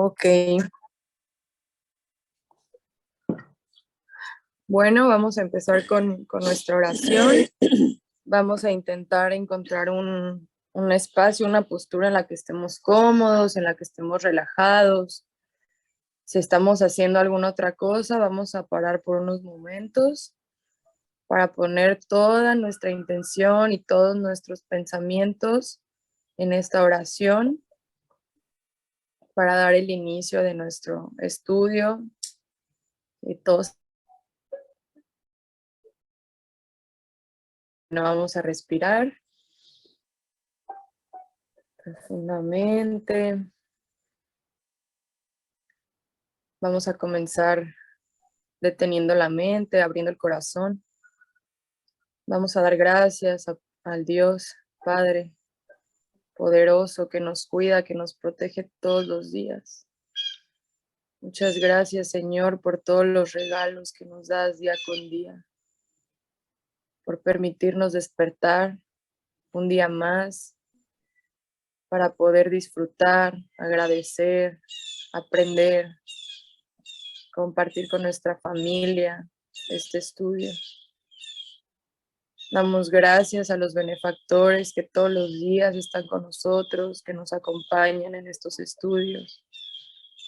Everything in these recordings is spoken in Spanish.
Ok. Bueno, vamos a empezar con nuestra oración. Vamos a intentar encontrar un espacio, una postura en la que estemos cómodos, en la que estemos relajados. Si estamos haciendo alguna otra cosa, vamos a parar por unos momentos para poner toda nuestra intención y todos nuestros pensamientos en esta oración para dar el inicio de nuestro estudio y todos. Vamos a respirar profundamente. Vamos a comenzar deteniendo la mente, abriendo el corazón. Vamos a dar gracias al Dios Padre poderoso que nos cuida, que nos protege todos los días. Muchas gracias, Señor, por todos los regalos que nos das día con día, por permitirnos despertar un día más para poder disfrutar, agradecer, aprender, compartir con nuestra familia este estudio. Damos gracias a los benefactores que todos los días están con nosotros, que nos acompañan en estos estudios,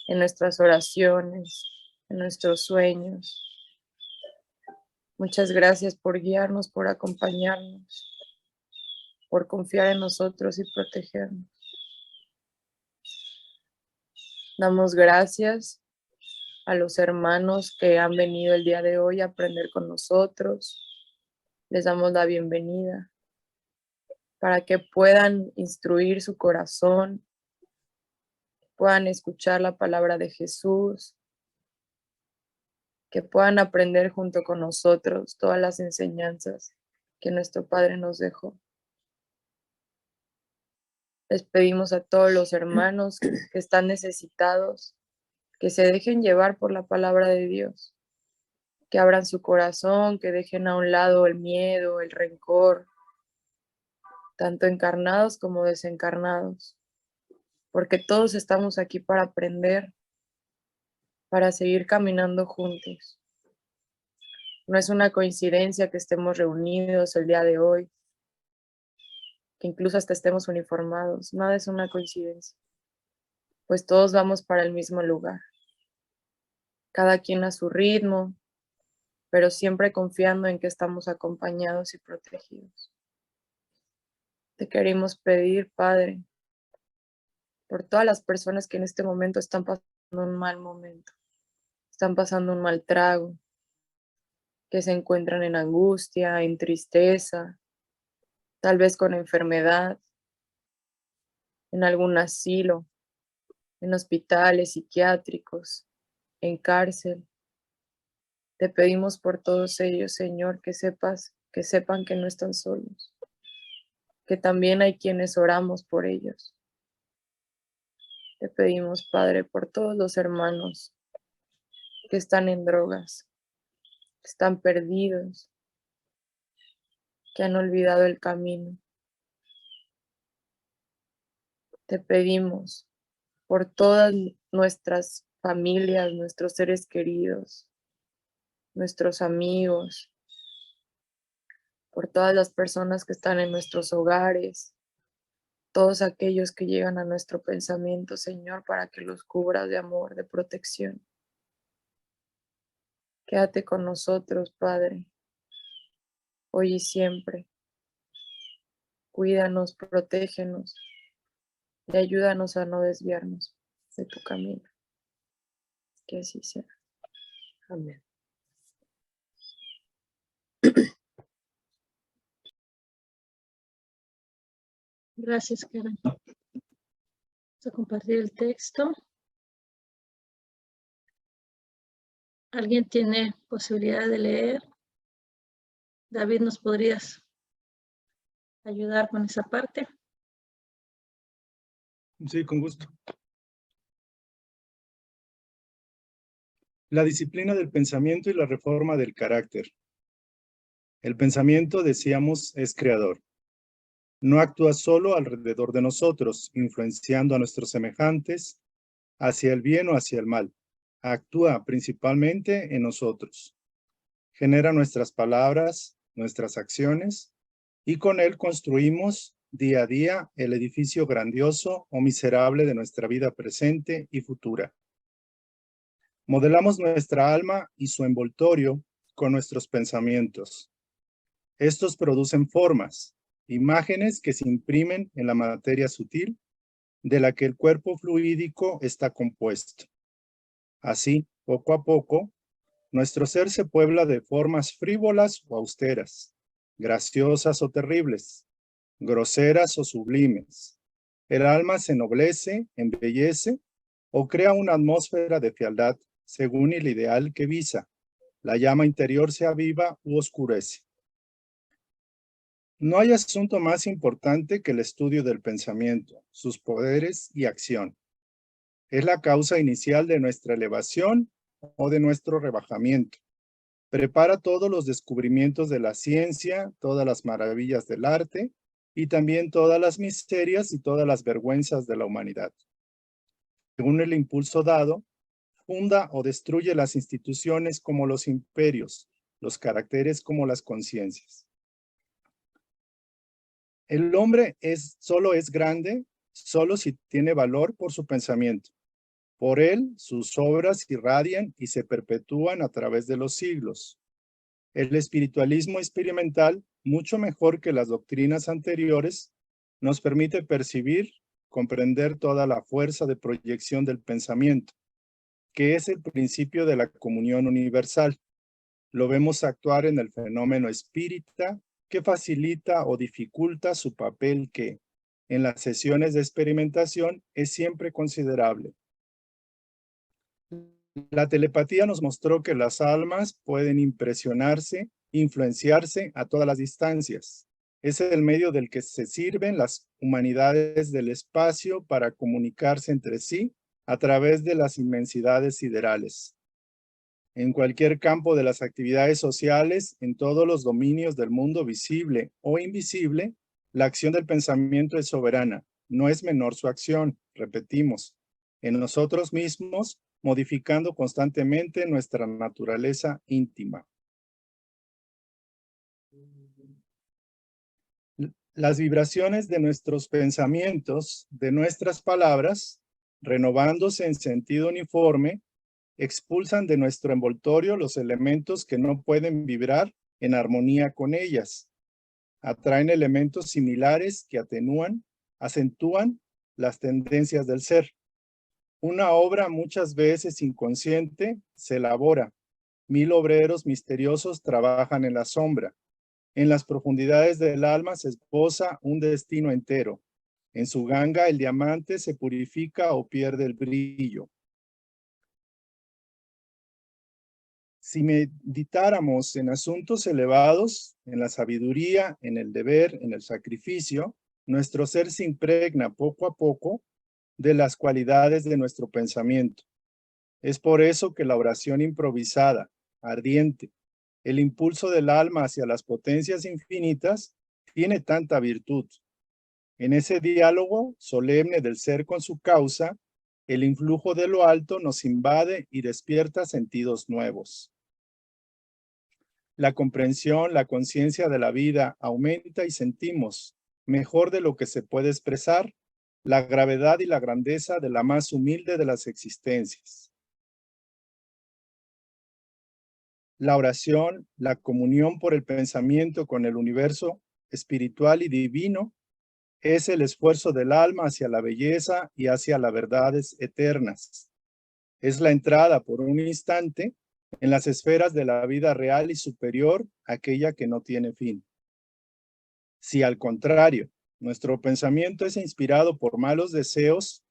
en nuestras oraciones, en nuestros sueños. Muchas gracias por guiarnos, por acompañarnos, por confiar en nosotros y protegernos. Damos gracias a los hermanos que han venido el día de hoy a aprender con nosotros. Les damos la bienvenida para que puedan instruir su corazón, puedan escuchar la palabra de Jesús, que puedan aprender junto con nosotros todas las enseñanzas que nuestro Padre nos dejó. Les pedimos a todos los hermanos que están necesitados, que se dejen llevar por la palabra de Dios, que abran su corazón, que dejen a un lado el miedo, el rencor, tanto encarnados como desencarnados, porque todos estamos aquí para aprender, para seguir caminando juntos. No es una coincidencia que estemos reunidos el día de hoy, que incluso hasta estemos uniformados. Nada es una coincidencia, pues todos vamos para el mismo lugar, cada quien a su ritmo, pero siempre confiando en que estamos acompañados y protegidos. Te queremos pedir, Padre, por todas las personas que en este momento están pasando un mal momento, están pasando un mal trago, que se encuentran en angustia, en tristeza, tal vez con enfermedad, en algún asilo, en hospitales psiquiátricos, en cárcel. Te pedimos por todos ellos, Señor, que sepan que no están solos, que también hay quienes oramos por ellos. Te pedimos, Padre, por todos los hermanos que están en drogas, que están perdidos, que han olvidado el camino. Te pedimos por todas nuestras familias, nuestros seres queridos, nuestros amigos, por todas las personas que están en nuestros hogares, todos aquellos que llegan a nuestro pensamiento, Señor, para que los cubras de amor, de protección. Quédate con nosotros, Padre, hoy y siempre. Cuídanos, protégenos y ayúdanos a no desviarnos de tu camino. Que así sea. Amén. Gracias, Karen. Vamos a compartir el texto. ¿Alguien tiene posibilidad de leer? David, ¿nos podrías ayudar con esa parte? Sí, con gusto. La disciplina del pensamiento y la reforma del carácter. El pensamiento, decíamos, es creador. No actúa solo alrededor de nosotros, influenciando a nuestros semejantes, hacia el bien o hacia el mal. Actúa principalmente en nosotros. Genera nuestras palabras, nuestras acciones, y con él construimos día a día el edificio grandioso o miserable de nuestra vida presente y futura. Modelamos nuestra alma y su envoltorio con nuestros pensamientos. Estos producen formas, imágenes que se imprimen en la materia sutil de la que el cuerpo fluídico está compuesto. Así, poco a poco, nuestro ser se puebla de formas frívolas o austeras, graciosas o terribles, groseras o sublimes. El alma se ennoblece, embellece o crea una atmósfera de fealdad según el ideal que visa. La llama interior se aviva u oscurece. No hay asunto más importante que el estudio del pensamiento, sus poderes y acción. Es la causa inicial de nuestra elevación o de nuestro rebajamiento. Prepara todos los descubrimientos de la ciencia, todas las maravillas del arte y también todas las miserias y todas las vergüenzas de la humanidad. Según el impulso dado, funda o destruye las instituciones como los imperios, los caracteres como las conciencias. El hombre solo es grande, solo si tiene valor por su pensamiento. Por él, sus obras irradian y se perpetúan a través de los siglos. El espiritualismo experimental, mucho mejor que las doctrinas anteriores, nos permite percibir, comprender toda la fuerza de proyección del pensamiento, que es el principio de la comunión universal. Lo vemos actuar en el fenómeno espírita, que facilita o dificulta su papel que, en las sesiones de experimentación, es siempre considerable. La telepatía nos mostró que las almas pueden impresionarse, influenciarse a todas las distancias. Es el medio del que se sirven las humanidades del espacio para comunicarse entre sí a través de las inmensidades siderales. En cualquier campo de las actividades sociales, en todos los dominios del mundo visible o invisible, la acción del pensamiento es soberana. No es menor su acción, repetimos, en nosotros mismos, modificando constantemente nuestra naturaleza íntima. Las vibraciones de nuestros pensamientos, de nuestras palabras, renovándose en sentido uniforme, expulsan de nuestro envoltorio los elementos que no pueden vibrar en armonía con ellas. Atraen elementos similares que acentúan las tendencias del ser. Una obra muchas veces inconsciente se elabora. 1000 obreros misteriosos trabajan en la sombra. En las profundidades del alma se esboza un destino entero. En su ganga el diamante se purifica o pierde el brillo. Si meditáramos en asuntos elevados, en la sabiduría, en el deber, en el sacrificio, nuestro ser se impregna poco a poco de las cualidades de nuestro pensamiento. Es por eso que la oración improvisada, ardiente, el impulso del alma hacia las potencias infinitas, tiene tanta virtud. En ese diálogo solemne del ser con su causa, el influjo de lo alto nos invade y despierta sentidos nuevos. La comprensión, la conciencia de la vida aumenta y sentimos, mejor de lo que se puede expresar, la gravedad y la grandeza de la más humilde de las existencias. La oración, la comunión por el pensamiento con el universo espiritual y divino, es el esfuerzo del alma hacia la belleza y hacia las verdades eternas. Es la entrada por un instante en las esferas de la vida real y superior, aquella que no tiene fin. Si al contrario, nuestro pensamiento es inspirado por malos deseos,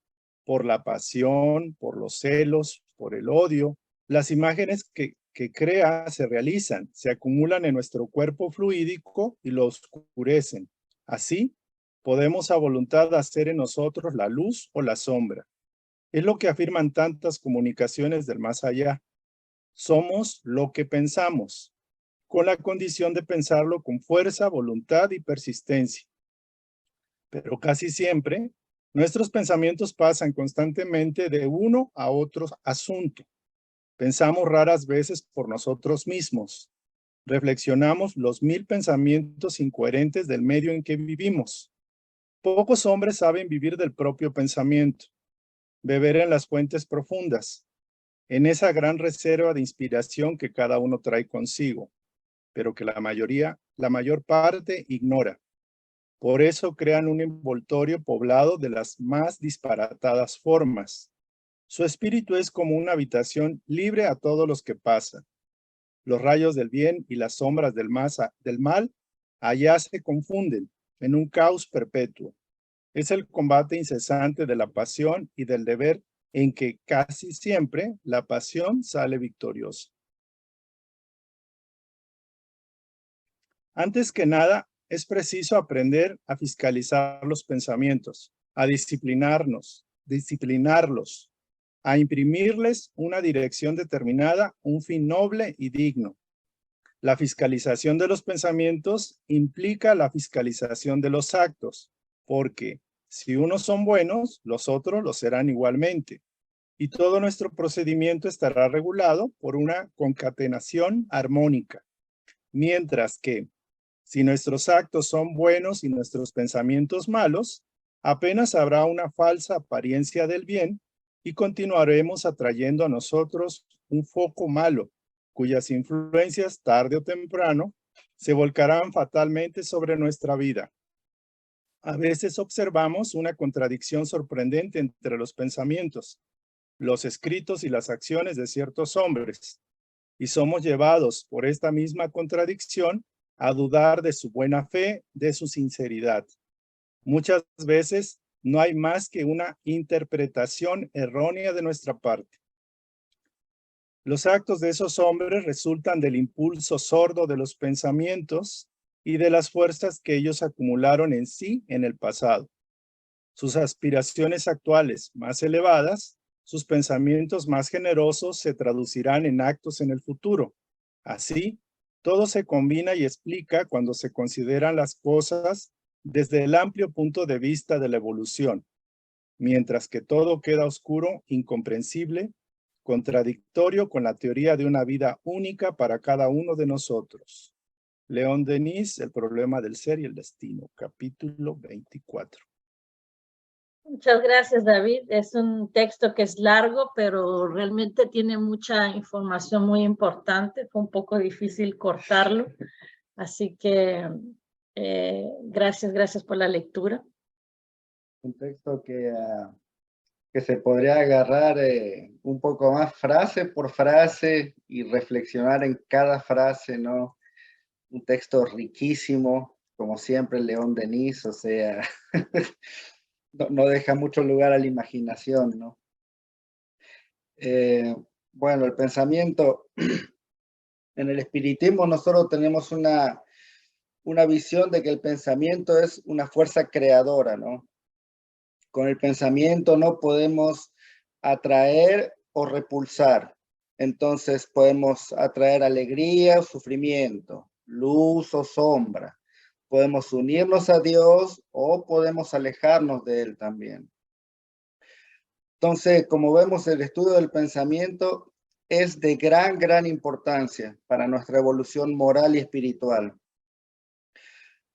por la pasión, por los celos, por el odio, las imágenes que crea se realizan, se acumulan en nuestro cuerpo fluídico y lo oscurecen. Así, podemos a voluntad hacer en nosotros la luz o la sombra. Es lo que afirman tantas comunicaciones del más allá. Somos lo que pensamos, con la condición de pensarlo con fuerza, voluntad y persistencia. Pero casi siempre, Nuestros pensamientos pasan constantemente de uno a otro asunto. Pensamos raras veces por nosotros mismos. Reflexionamos los 1000 pensamientos incoherentes del medio en que vivimos. Pocos hombres saben vivir del propio pensamiento, beber en las fuentes profundas, en esa gran reserva de inspiración que cada uno trae consigo, pero que la mayor parte ignora. Por eso crean un envoltorio poblado de las más disparatadas formas. Su espíritu es como una habitación libre a todos los que pasan. Los rayos del bien y las sombras del mal allá se confunden en un caos perpetuo. Es el combate incesante de la pasión y del deber en que casi siempre la pasión sale victoriosa. Antes que nada, es preciso aprender a fiscalizar los pensamientos, a disciplinarlos, a imprimirles una dirección determinada, un fin noble y digno. La fiscalización de los pensamientos implica la fiscalización de los actos, porque si unos son buenos, los otros lo serán igualmente. Y todo nuestro procedimiento estará regulado por una concatenación armónica. Mientras que, si nuestros actos son buenos y nuestros pensamientos malos, apenas habrá una falsa apariencia del bien y continuaremos atrayendo a nosotros un foco malo, cuyas influencias tarde o temprano se volcarán fatalmente sobre nuestra vida. A veces observamos una contradicción sorprendente entre los pensamientos, los escritos y las acciones de ciertos hombres, y somos llevados por esta misma contradicción a dudar de su buena fe, de su sinceridad. Muchas veces no hay más que una interpretación errónea de nuestra parte. Los actos de esos hombres resultan del impulso sordo de los pensamientos y de las fuerzas que ellos acumularon en sí en el pasado. Sus aspiraciones actuales más elevadas, sus pensamientos más generosos se traducirán en actos en el futuro. Así, todo se combina y explica cuando se consideran las cosas desde el amplio punto de vista de la evolución, mientras que todo queda oscuro, incomprensible, contradictorio con la teoría de una vida única para cada uno de nosotros. León Denis, El problema del ser y el destino, capítulo 24. Muchas gracias, David. Es un texto que es largo, pero realmente tiene mucha información muy importante. Fue un poco difícil cortarlo. Así que gracias por la lectura. Un texto que se podría agarrar un poco más frase por frase y reflexionar en cada frase, ¿no? Un texto riquísimo, como siempre, León Denis, o sea, no deja mucho lugar a la imaginación, ¿no? Bueno, el pensamiento, en el espiritismo nosotros tenemos una visión de que el pensamiento es una fuerza creadora, ¿no? Con el pensamiento no podemos atraer o repulsar. Entonces podemos atraer alegría o sufrimiento, luz o sombra. Podemos unirnos a Dios o podemos alejarnos de Él también. Entonces, como vemos, el estudio del pensamiento es de gran importancia para nuestra evolución moral y espiritual.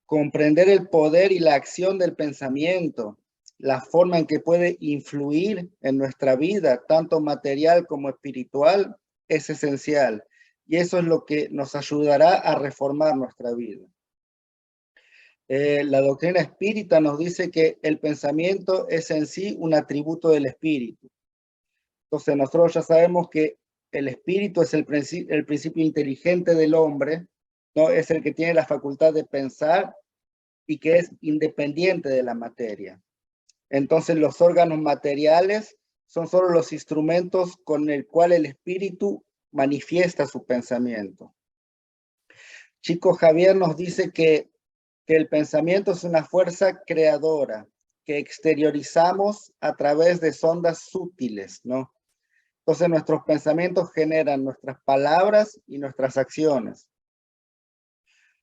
Comprender el poder y la acción del pensamiento, la forma en que puede influir en nuestra vida, tanto material como espiritual, es esencial. Y eso es lo que nos ayudará a reformar nuestra vida. La doctrina espírita nos dice que el pensamiento es en sí un atributo del espíritu. Entonces nosotros ya sabemos que el espíritu es el principio inteligente del hombre, ¿no? Es el que tiene la facultad de pensar y que es independiente de la materia. Entonces los órganos materiales son solo los instrumentos con el cual el espíritu manifiesta su pensamiento. Chico Javier nos dice que el pensamiento es una fuerza creadora que exteriorizamos a través de sondas sutiles, ¿no? Entonces nuestros pensamientos generan nuestras palabras y nuestras acciones.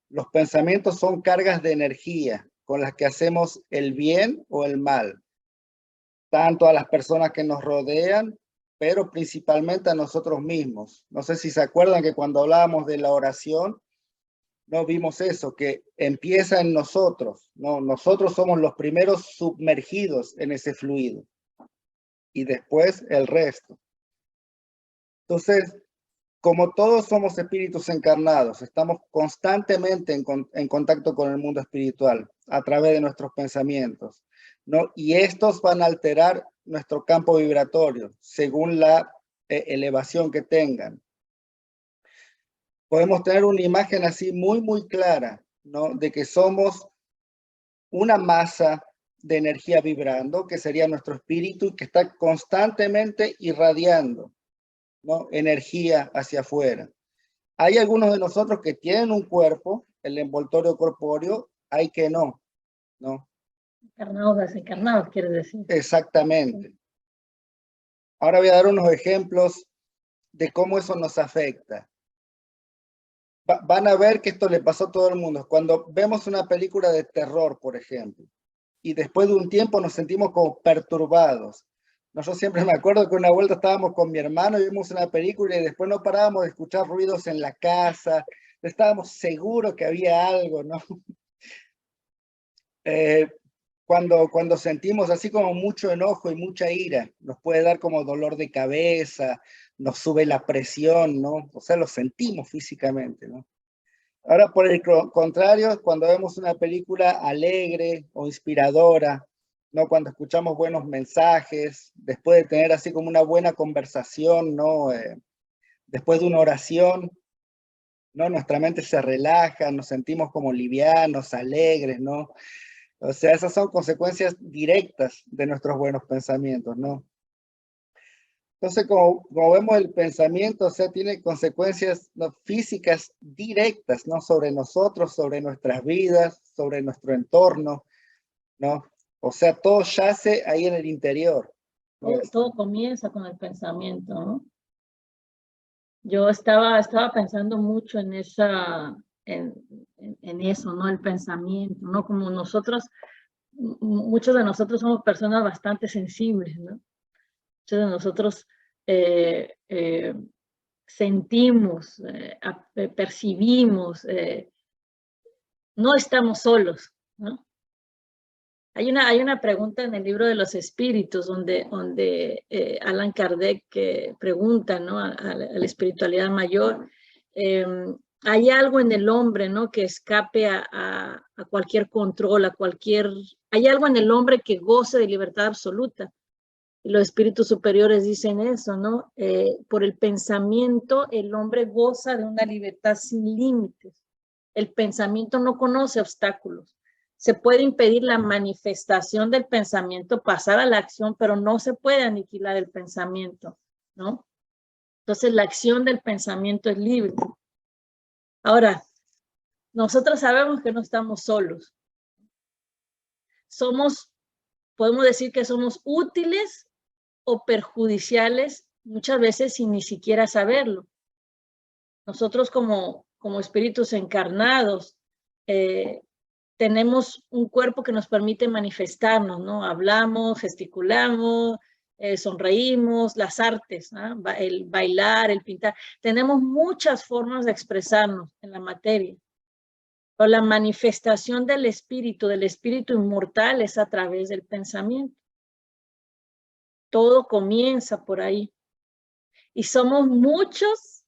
Los pensamientos son cargas de energía con las que hacemos el bien o el mal. tanto a las personas que nos rodean, pero principalmente a nosotros mismos. No sé si se acuerdan que cuando hablábamos de la oración, no vimos eso, que empieza en nosotros, ¿no? Nosotros somos los primeros sumergidos en ese fluido y después el resto. Entonces, como todos somos espíritus encarnados, estamos constantemente en contacto con el mundo espiritual a través de nuestros pensamientos, ¿no? Y estos van a alterar nuestro campo vibratorio según la elevación que tengan. Podemos tener una imagen así muy clara, ¿no? De que somos una masa de energía vibrando, que sería nuestro espíritu, que está constantemente irradiando, ¿no? Energía hacia afuera. Hay algunos de nosotros que tienen un cuerpo, el envoltorio corpóreo, hay que no, ¿no? Encarnados, desencarnados, quiere decir. Exactamente. Ahora voy a dar unos ejemplos de cómo eso nos afecta. Van a ver que esto le pasó a todo el mundo. Cuando vemos una película de terror, por ejemplo, y después de un tiempo nos sentimos como perturbados. Yo siempre me acuerdo que una vuelta estábamos con mi hermano y vimos una película y después no parábamos de escuchar ruidos en la casa. Estábamos seguros que había algo, ¿no? Cuando sentimos así como mucho enojo y mucha ira, nos puede dar como dolor de cabeza, nos sube la presión, ¿no? O sea, lo sentimos físicamente, ¿no? Ahora, por el contrario, cuando vemos una película alegre o inspiradora, ¿no? Cuando escuchamos buenos mensajes, después de tener así como una buena conversación, ¿no? Después de una oración, ¿no? Nuestra mente se relaja, nos sentimos como livianos, alegres, ¿no? O sea, esas son consecuencias directas de nuestros buenos pensamientos, ¿no? Entonces, como vemos, el pensamiento, o sea, tiene consecuencias, ¿no? Físicas directas, ¿no? Sobre nosotros, sobre nuestras vidas, sobre nuestro entorno, ¿no? O sea, todo yace ahí en el interior. Todo comienza con el pensamiento, ¿no? Yo estaba pensando mucho en eso, ¿no? El pensamiento, ¿no? Como nosotros, muchos de nosotros somos personas bastante sensibles, ¿no? Muchos de nosotros sentimos, percibimos, no estamos solos, ¿no? Hay una pregunta en el libro de los espíritus donde Allan Kardec pregunta, ¿no? a la espiritualidad mayor, hay algo en el hombre, ¿no? Que escape a cualquier control, hay algo en el hombre que goce de libertad absoluta. Y los espíritus superiores dicen eso, ¿no? Por el pensamiento, el hombre goza de una libertad sin límites. El pensamiento no conoce obstáculos. Se puede impedir la manifestación del pensamiento, pasar a la acción, pero no se puede aniquilar el pensamiento, ¿no? Entonces, la acción del pensamiento es libre. Ahora, nosotros sabemos que no estamos solos. Podemos decir que somos útiles o perjudiciales muchas veces sin ni siquiera saberlo. Nosotros como espíritus encarnados tenemos un cuerpo que nos permite manifestarnos, ¿no? Hablamos, gesticulamos, sonreímos, las artes, ¿no? El bailar, el pintar. Tenemos muchas formas de expresarnos en la materia. Pero la manifestación del espíritu inmortal es a través del pensamiento. Todo comienza por ahí. Y somos muchos,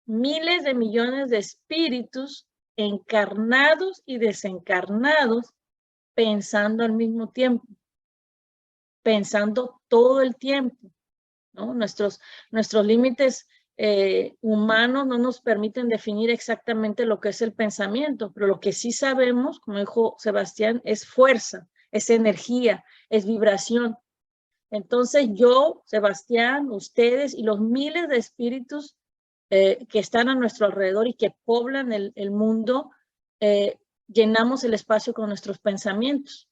miles de millones de espíritus encarnados y desencarnados pensando al mismo tiempo. Pensando todo el tiempo, ¿no? Nuestros límites humanos no nos permiten definir exactamente lo que es el pensamiento, pero lo que sí sabemos, como dijo Sebastián, es fuerza, es energía, es vibración. Entonces yo, Sebastián, ustedes y los miles de espíritus que están a nuestro alrededor y que poblan el mundo, llenamos el espacio con nuestros pensamientos,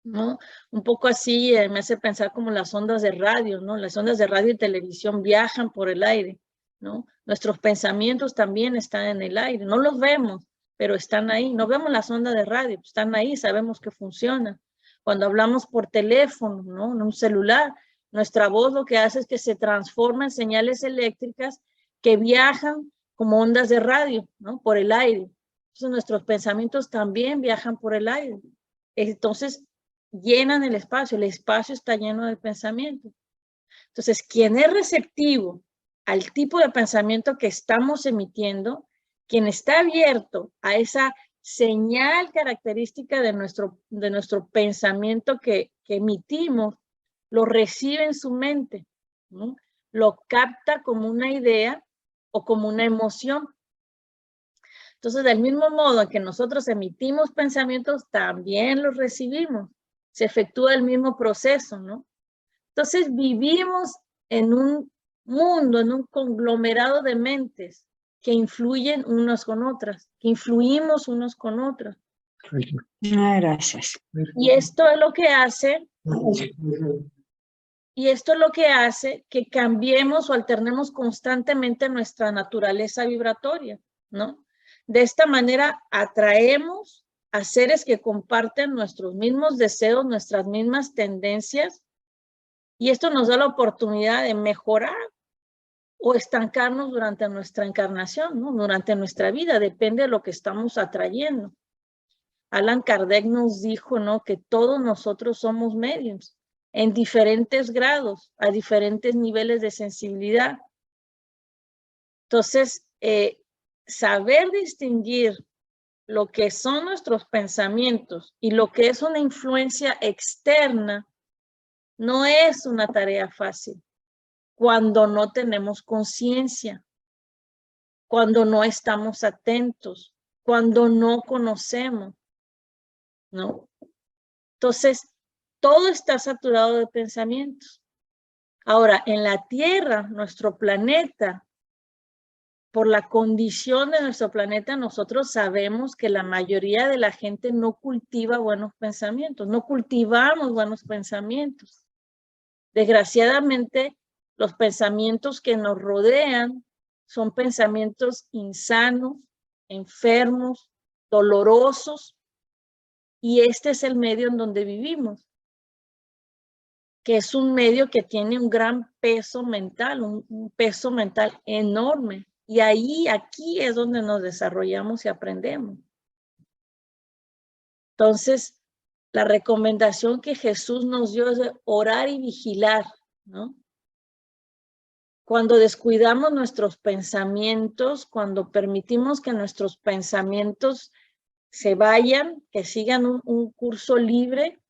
¿no? Un poco así me hace pensar como las ondas de radio, ¿no? Las ondas de radio y televisión viajan por el aire, ¿no? Nuestros pensamientos también están en el aire, no los vemos, pero están ahí. No vemos las ondas de radio, están ahí, sabemos que funcionan. Cuando hablamos por teléfono, ¿no? En un celular, nuestra voz lo que hace es que se transforma en señales eléctricas que viajan como ondas de radio, ¿no? Por el aire. Entonces nuestros pensamientos también viajan por el aire. Entonces llenan el espacio está lleno de pensamientos. Entonces, quien es receptivo al tipo de pensamiento que estamos emitiendo, quien está abierto a esa señal característica de nuestro pensamiento que emitimos, lo recibe en su mente, ¿no? Lo capta como una idea o como una emoción. Entonces, del mismo modo que nosotros emitimos pensamientos, también los recibimos. Se efectúa el mismo proceso, ¿no? Entonces, vivimos en un mundo, en un conglomerado de mentes que influyen unas con otras, que influimos unos con otros. Gracias. Y esto es lo que hace, que cambiemos o alternemos constantemente nuestra naturaleza vibratoria, ¿no? De esta manera atraemos a seres que comparten nuestros mismos deseos, nuestras mismas tendencias, y esto nos da la oportunidad de mejorar o estancarnos durante nuestra encarnación, ¿no? Durante nuestra vida, depende de lo que estamos atrayendo. Allan Kardec nos dijo, ¿no? Que todos nosotros somos mediums en diferentes grados, a diferentes niveles de sensibilidad. Entonces, saber distinguir lo que son nuestros pensamientos y lo que es una influencia externa no es una tarea fácil cuando no tenemos conciencia, cuando no estamos atentos, cuando no conocemos, ¿no? Entonces, todo está saturado de pensamientos. Ahora, en la Tierra, nuestro planeta, por la condición de nuestro planeta, nosotros sabemos que la mayoría de la gente no cultiva buenos pensamientos, no cultivamos buenos pensamientos. Desgraciadamente, los pensamientos que nos rodean son pensamientos insanos, enfermos, dolorosos, y este es el medio en donde vivimos, que es un medio que tiene un gran peso mental, un peso mental enorme. Y aquí es donde nos desarrollamos y aprendemos. Entonces, la recomendación que Jesús nos dio es de orar y vigilar, ¿no? Cuando descuidamos nuestros pensamientos, cuando permitimos que nuestros pensamientos se vayan, que sigan un curso libre,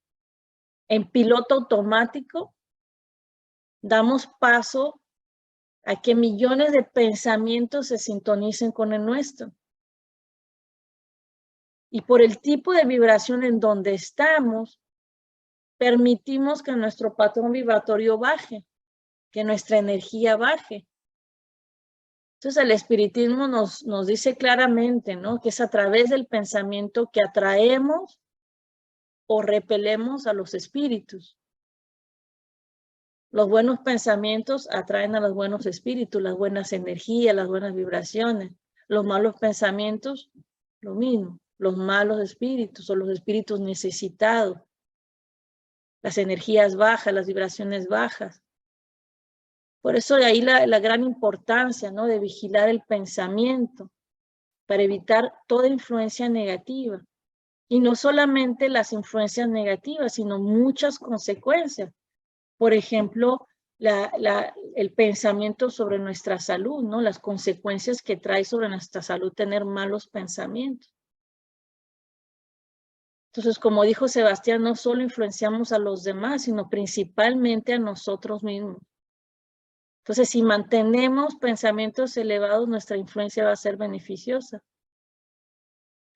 en piloto automático, damos paso a que millones de pensamientos se sintonicen con el nuestro. Y por el tipo de vibración en donde estamos, permitimos que nuestro patrón vibratorio baje, que nuestra energía baje. Entonces el espiritismo nos dice claramente, ¿no? Que es a través del pensamiento que atraemos o repelemos a los espíritus. Los buenos pensamientos atraen a los buenos espíritus, las buenas energías, las buenas vibraciones. Los malos pensamientos, lo mismo. Los malos espíritus o los espíritus necesitados. Las energías bajas, las vibraciones bajas. Por eso de ahí la gran importancia, ¿no? De vigilar el pensamiento para evitar toda influencia negativa. Y no solamente las influencias negativas, sino muchas consecuencias. Por ejemplo, el pensamiento sobre nuestra salud, ¿no? Las consecuencias que trae sobre nuestra salud tener malos pensamientos. Entonces, como dijo Sebastián, no solo influenciamos a los demás, sino principalmente a nosotros mismos. Entonces, si mantenemos pensamientos elevados, nuestra influencia va a ser beneficiosa.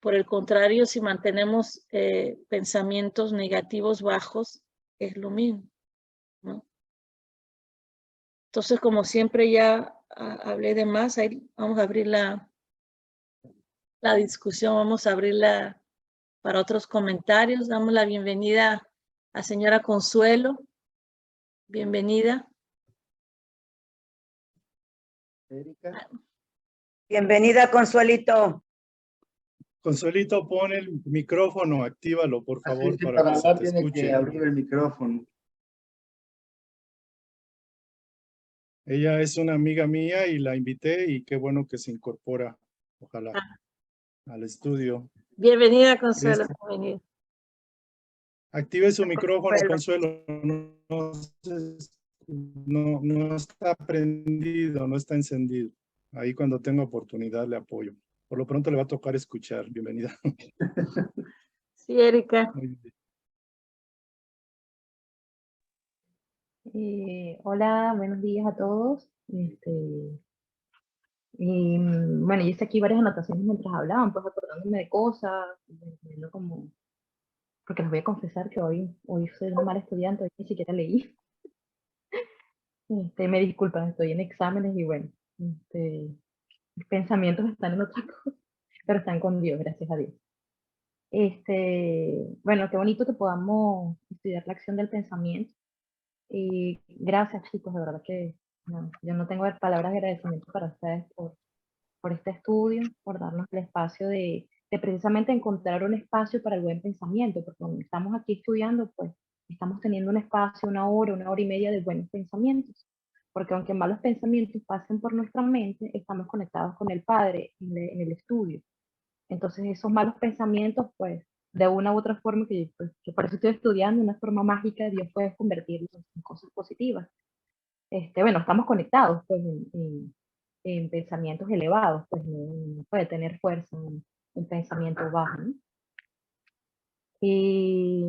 Por el contrario, si mantenemos pensamientos negativos bajos, es lo mismo, ¿no? Entonces, como siempre ya hablé de más, ahí vamos a abrir la discusión, vamos a abrirla para otros comentarios. Damos la bienvenida a señora Consuelo. Bienvenida. Erika. Bienvenida, Consuelito. Consuelito, pon el micrófono, actívalo, por favor, Así, para para que se hablar te tiene que escuche. abrir el micrófono. Ella es una amiga mía y la invité y qué bueno que se incorpora, ojalá, al estudio. Bienvenida, Consuelo. Listo. Bienvenida. Active su micrófono, Consuelo. Consuelo. No está prendido, no está encendido. Ahí cuando tenga oportunidad le apoyo. Por lo pronto le va a tocar escuchar. Bienvenida. Sí, Erika. Muy bien. Hola, buenos días a todos. Bueno, yo hice aquí varias anotaciones mientras hablaban, pues acordándome de cosas, viendo como, porque les voy a confesar que hoy soy una mala estudiante, hoy ni siquiera leí. Me disculpan, estoy en exámenes y bueno, mis pensamientos están en otra cosa, pero están con Dios, gracias a Dios. Bueno, qué bonito que podamos estudiar la acción del pensamiento. Y gracias, chicos, de verdad que yo no tengo palabras de agradecimiento para ustedes por este estudio, por darnos el espacio de precisamente encontrar un espacio para el buen pensamiento, porque cuando estamos aquí estudiando, pues estamos teniendo un espacio, una hora y media de buenos pensamientos, porque aunque malos pensamientos pasen por nuestra mente, estamos conectados con el Padre en el estudio. Entonces esos malos pensamientos, pues de una u otra forma, que por eso estoy estudiando, una forma mágica, Dios puede convertirlos en cosas positivas. Bueno, estamos conectados pues, en pensamientos elevados, pues no puede tener fuerza un pensamiento bajo, ¿no? Y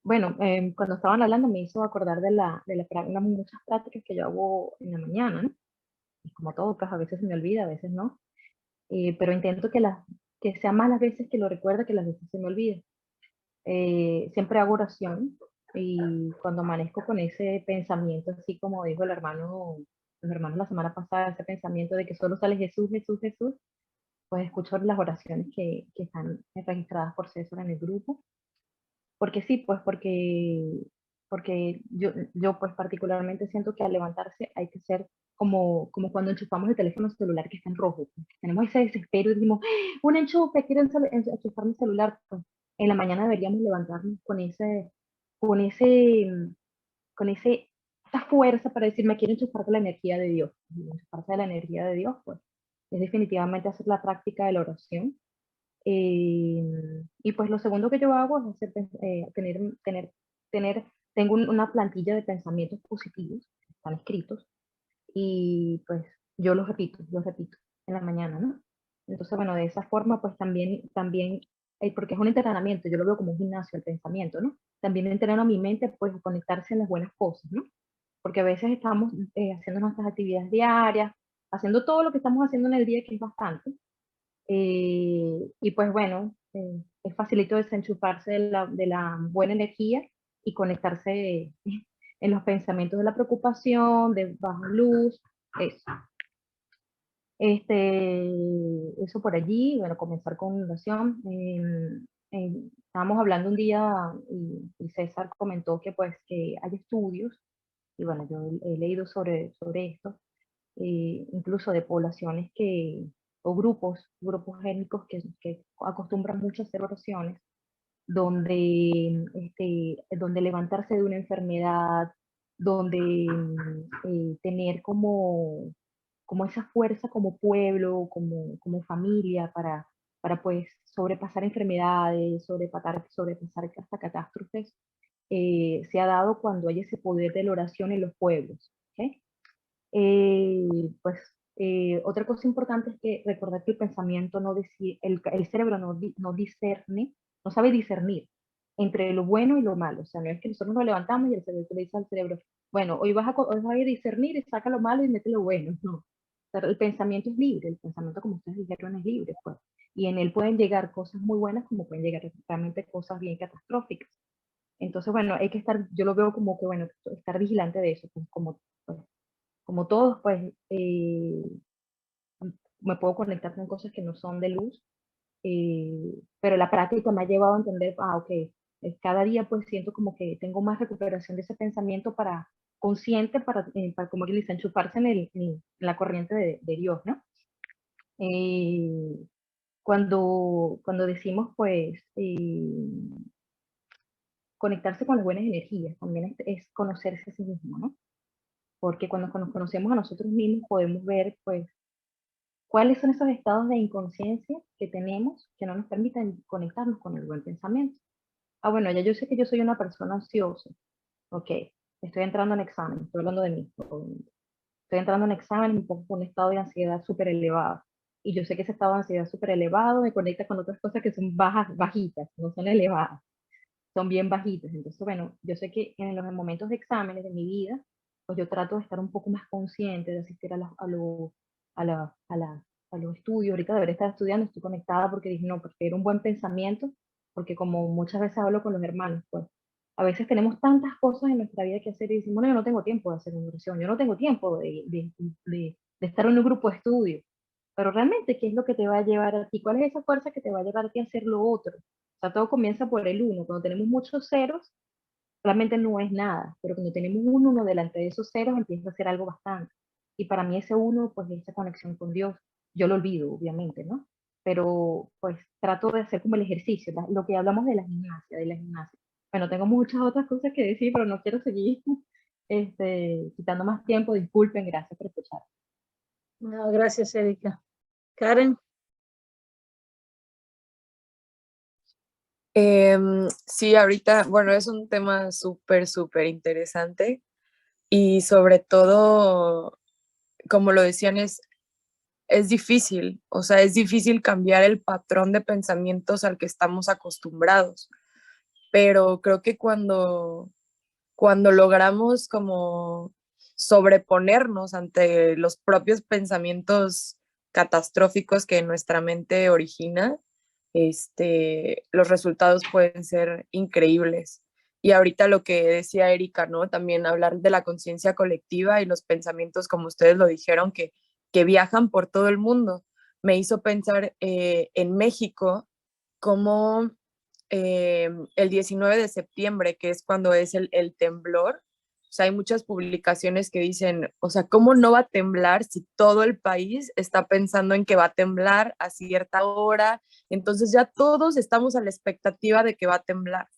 bueno, cuando estaban hablando me hizo acordar de muchas prácticas que yo hago en la mañana, ¿no? Y como todo, pues a veces se me olvida, a veces no. Pero intento que sean más las veces que lo recuerda que las veces se me olvida. Siempre hago oración y cuando amanezco con ese pensamiento, así como dijo el hermano la semana pasada, ese pensamiento de que solo sale Jesús, Jesús, Jesús, pues escucho las oraciones que están registradas por César en el grupo. Porque sí, pues porque yo pues particularmente siento que al levantarse hay que ser como cuando enchufamos el teléfono celular que está en rojo. Pues. Tenemos ese desespero y decimos, ¡Ah! Un enchufe, quiero enchufar mi celular. Pues, en la mañana deberíamos levantarnos con ese, con esa fuerza para decir, me quiero enchufar de la energía de Dios. Y enchufarse de la energía de Dios, pues es definitivamente hacer la práctica de la oración. Y pues lo segundo que yo hago es tengo una plantilla de pensamientos positivos, que están escritos, y pues yo los repito en la mañana, ¿no? Entonces, bueno, de esa forma, pues también porque es un entrenamiento, yo lo veo como un gimnasio, el pensamiento, ¿no? También entreno a mi mente, pues, a conectarse en las buenas cosas, ¿no? Porque a veces estamos haciendo nuestras actividades diarias, haciendo todo lo que estamos haciendo en el día, que es bastante, y pues bueno, es facilito desenchufarse de la buena energía y conectarse en los pensamientos de la preocupación, de baja luz, eso. Eso por allí, bueno, comenzar con oración. Estábamos hablando un día y César comentó que pues que hay estudios, y bueno, yo he leído sobre esto, incluso de poblaciones o grupos étnicos que acostumbran mucho a hacer oraciones, donde levantarse de una enfermedad, donde tener como esa fuerza como pueblo, como familia para pues sobrepasar enfermedades, sobrepasar hasta catástrofes, se ha dado cuando hay ese poder de la oración en los pueblos. ¿Okay? Pues otra cosa importante es que recordar que el pensamiento el cerebro no discerne, no sabe discernir entre lo bueno y lo malo. O sea, no es que nosotros nos levantamos y el cerebro le dice al cerebro, bueno, hoy vas a discernir y saca lo malo y mete lo bueno. No. O sea, el pensamiento es libre, el pensamiento, como ustedes dijeron, es libre. Pues. Y en él pueden llegar cosas muy buenas como pueden llegar realmente cosas bien catastróficas. Entonces, bueno, hay que estar, yo lo veo como que, bueno, estar vigilante de eso, pues, como todos, pues me puedo conectar con cosas que no son de luz, pero la práctica me ha llevado a entender, ok, cada día pues siento como que tengo más recuperación de ese pensamiento consciente para como que dice, enchufarse en la corriente de Dios, ¿no? cuando decimos, pues, conectarse con las buenas energías, también es conocerse a sí mismo, ¿no? Porque cuando nos conocemos a nosotros mismos podemos ver, pues, cuáles son esos estados de inconsciencia que tenemos que no nos permiten conectarnos con el buen pensamiento. Ah, bueno, ya yo sé que yo soy una persona ansiosa. Ok, estoy entrando en examen, estoy hablando de mí, obviamente. Estoy entrando en examen y me pongo con un estado de ansiedad súper elevado. Y yo sé que ese estado de ansiedad súper elevado me conecta con otras cosas que son bajas, bajitas, no son elevadas, son bien bajitas. Entonces, bueno, yo sé que en los momentos de exámenes de mi vida, pues yo trato de estar un poco más consciente, de asistir a los estudios. Ahorita debería estar estudiando, estoy conectada porque dije, no, prefiero un buen pensamiento, porque como muchas veces hablo con los hermanos, pues a veces tenemos tantas cosas en nuestra vida que hacer y decimos, no, yo no tengo tiempo de hacer una oración, yo no tengo tiempo de estar en un grupo de estudio. Pero realmente, ¿qué es lo que te va a llevar a ti? ¿Cuál es esa fuerza que te va a llevar a ti a hacer lo otro? O sea, todo comienza por el uno. Cuando tenemos muchos ceros, realmente no es nada, pero cuando tenemos un uno delante de esos ceros, empieza a ser algo bastante. Y para mí ese uno, pues es esa conexión con Dios. Yo lo olvido, obviamente, ¿no? Pero pues trato de hacer como el ejercicio, lo que hablamos de la gimnasia. Bueno, tengo muchas otras cosas que decir, pero no quiero seguir quitando más tiempo. Disculpen, gracias por escuchar. No, gracias, Erika. Karen. Sí, ahorita, bueno, es un tema súper, súper interesante y sobre todo, como lo decían, es difícil, o sea, es difícil cambiar el patrón de pensamientos al que estamos acostumbrados, pero creo que cuando logramos como sobreponernos ante los propios pensamientos catastróficos que nuestra mente origina, los resultados pueden ser increíbles. Y ahorita lo que decía Erika, ¿no? También hablar de la conciencia colectiva y los pensamientos, como ustedes lo dijeron, que viajan por todo el mundo. Me hizo pensar en México como el 19 de septiembre, que es cuando es el temblor. O sea, hay muchas publicaciones que dicen, o sea, ¿cómo no va a temblar si todo el país está pensando en que va a temblar a cierta hora? Entonces ya todos estamos a la expectativa de que va a temblar.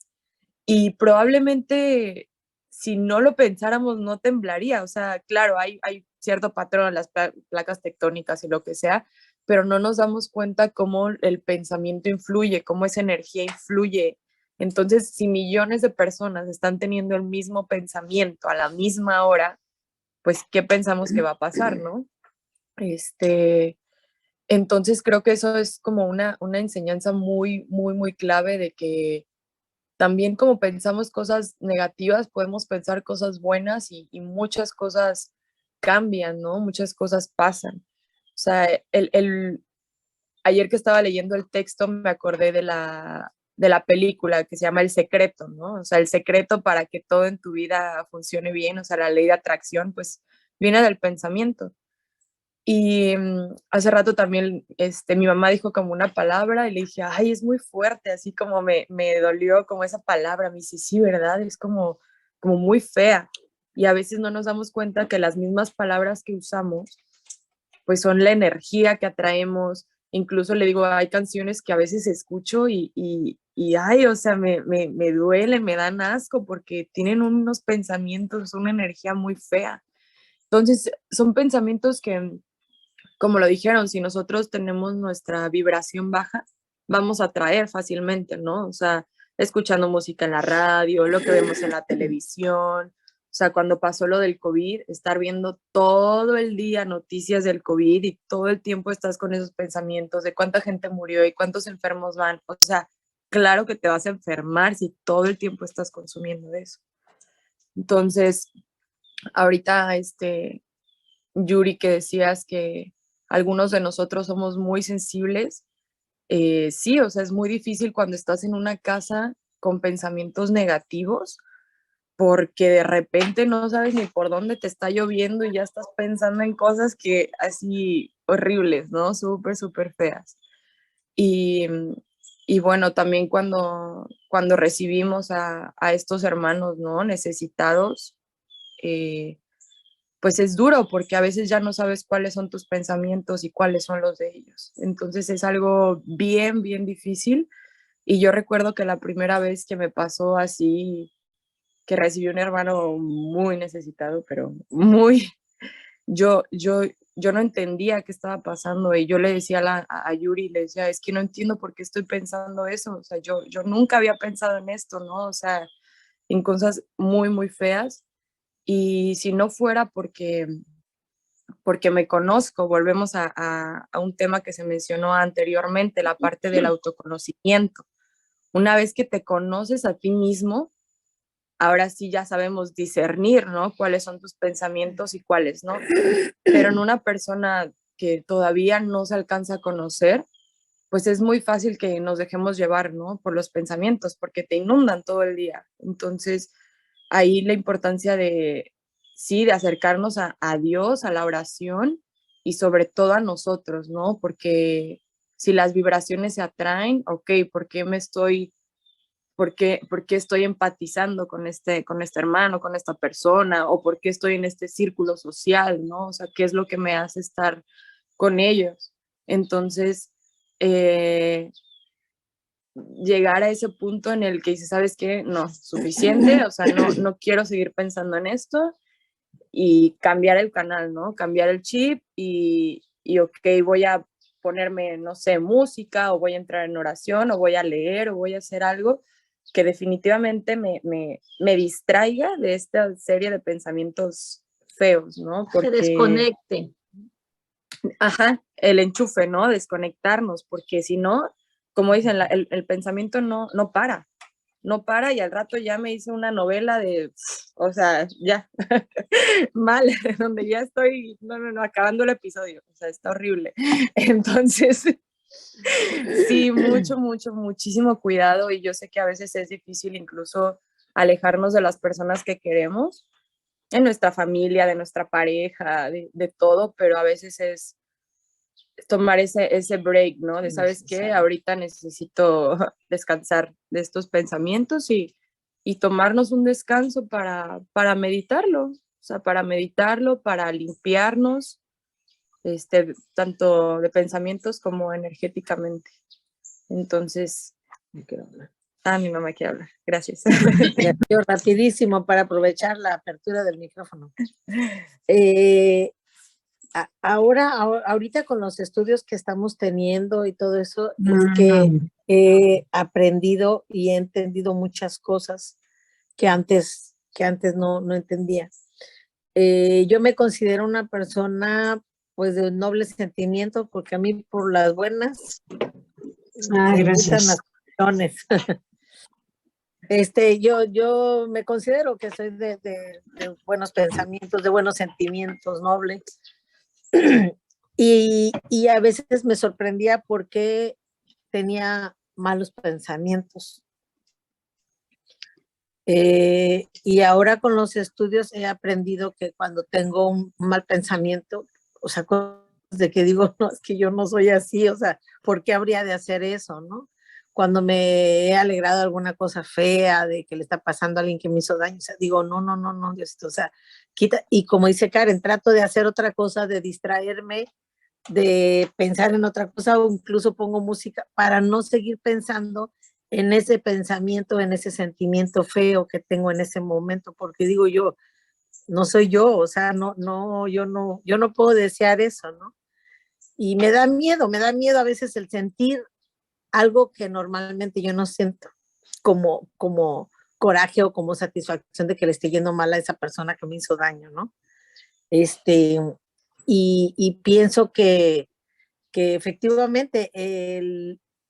Y probablemente si no lo pensáramos no temblaría. O sea, claro, hay cierto patrón en las placas tectónicas y lo que sea, pero no nos damos cuenta cómo el pensamiento influye, cómo esa energía influye. Entonces, si millones de personas están teniendo el mismo pensamiento a la misma hora, pues, ¿qué pensamos que va a pasar, no? Entonces, creo que eso es como una enseñanza muy, muy, muy clave de que también como pensamos cosas negativas, podemos pensar cosas buenas y muchas cosas cambian, ¿no? Muchas cosas pasan. O sea, ayer que estaba leyendo el texto me acordé de la película que se llama El Secreto, ¿no? O sea, el secreto para que todo en tu vida funcione bien, o sea, la ley de atracción, pues viene del pensamiento. Y hace rato también mi mamá dijo como una palabra y le dije, ay, es muy fuerte, así como me dolió como esa palabra. Me dice, sí, ¿verdad? Es como muy fea. Y a veces no nos damos cuenta que las mismas palabras que usamos, pues son la energía que atraemos. Incluso le digo, hay canciones que a veces escucho y ay, o sea, me duelen, me dan asco porque tienen unos pensamientos, una energía muy fea. Entonces, son pensamientos que como lo dijeron, si nosotros tenemos nuestra vibración baja, vamos a atraer fácilmente, ¿no? O sea, escuchando música en la radio, lo que vemos en la televisión. O sea, cuando pasó lo del COVID, estar viendo todo el día noticias del COVID y todo el tiempo estás con esos pensamientos de cuánta gente murió y cuántos enfermos van. O sea, claro que te vas a enfermar si todo el tiempo estás consumiendo eso. Entonces, ahorita, Yuri, que decías que algunos de nosotros somos muy sensibles, sí, o sea, es muy difícil cuando estás en una casa con pensamientos negativos, porque de repente no sabes ni por dónde te está lloviendo y ya estás pensando en cosas que así horribles, ¿no? Súper, súper feas. Y, y bueno, también cuando recibimos a estos hermanos, ¿no? Necesitados, eh, pues es duro porque a veces ya no sabes cuáles son tus pensamientos y cuáles son los de ellos. Entonces es algo bien, bien difícil. Y yo recuerdo que la primera vez que me pasó así, que recibí un hermano muy necesitado, pero muy, yo, yo, yo no entendía qué estaba pasando y yo le decía a Yuri, le decía, es que no entiendo por qué estoy pensando eso, o sea, yo nunca había pensado en esto, ¿no? O sea, en cosas muy, muy feas. Y si no fuera porque me conozco, volvemos a un tema que se mencionó anteriormente, la parte del autoconocimiento. Una vez que te conoces a ti mismo, ahora sí ya sabemos discernir, ¿no? Cuáles son tus pensamientos y cuáles no. Pero en una persona que todavía no se alcanza a conocer, pues es muy fácil que nos dejemos llevar, ¿no? Por los pensamientos, porque te inundan todo el día. Entonces, ahí la importancia de, sí, de acercarnos a Dios, a la oración y sobre todo a nosotros, ¿no? Porque si las vibraciones se atraen, ok, ¿por qué me estoy por qué estoy empatizando con este hermano, con esta persona, o por qué estoy en este círculo social, ¿no? O sea, ¿qué es lo que me hace estar con ellos? Entonces, llegar a ese punto en el que dices, ¿sabes qué? No, suficiente, o sea, no quiero seguir pensando en esto y cambiar el canal, ¿no? Cambiar el chip y ok, voy a ponerme, no sé, música o voy a entrar en oración o voy a leer o voy a hacer algo que definitivamente me distraiga de esta serie de pensamientos feos, ¿no? Se desconecte. Ajá, el enchufe, ¿no? Desconectarnos, porque si no, como dicen, el pensamiento no para, no para y al rato ya me hice una novela de, o sea, ya, mal, donde ya estoy, no, acabando el episodio, o sea, está horrible. Entonces, sí, muchísimo cuidado y yo sé que a veces es difícil incluso alejarnos de las personas que queremos, en nuestra familia, de nuestra pareja, de todo, pero a veces es tomar ese break, ¿no? De, ¿sabes qué? Ahorita necesito descansar de estos pensamientos y tomarnos un descanso para meditarlo, o sea, para meditarlo, para limpiarnos, tanto de pensamientos como energéticamente. Entonces, Me quiero hablar. mi mamá quiere hablar. Gracias. Yo rapidísimo para aprovechar la apertura del micrófono. Ahorita con los estudios que estamos teniendo y todo eso, es que he aprendido y he entendido muchas cosas que antes no entendía. Yo me considero una persona pues de nobles sentimientos porque a mí por las buenas me gustan las acciones. Yo me considero que soy de buenos pensamientos, de buenos sentimientos nobles. Y a veces me sorprendía porque tenía malos pensamientos. Y ahora con los estudios he aprendido que cuando tengo un mal pensamiento, o sea, de que digo, no, es que yo no soy así, o sea, ¿por qué habría de hacer eso, no? Cuando me he alegrado de alguna cosa fea, de que le está pasando a alguien que me hizo daño, o sea, digo, no, Diosito, o sea, quita, y como dice Karen, trato de hacer otra cosa, de distraerme, de pensar en otra cosa, o incluso pongo música para no seguir pensando en ese pensamiento, en ese sentimiento feo que tengo en ese momento, porque digo yo, no soy yo, o sea, yo no puedo desear eso, ¿no? Y me da miedo a veces el sentir algo que normalmente yo no siento, como coraje o como satisfacción de que le esté yendo mal a esa persona que me hizo daño, ¿no? Y pienso que efectivamente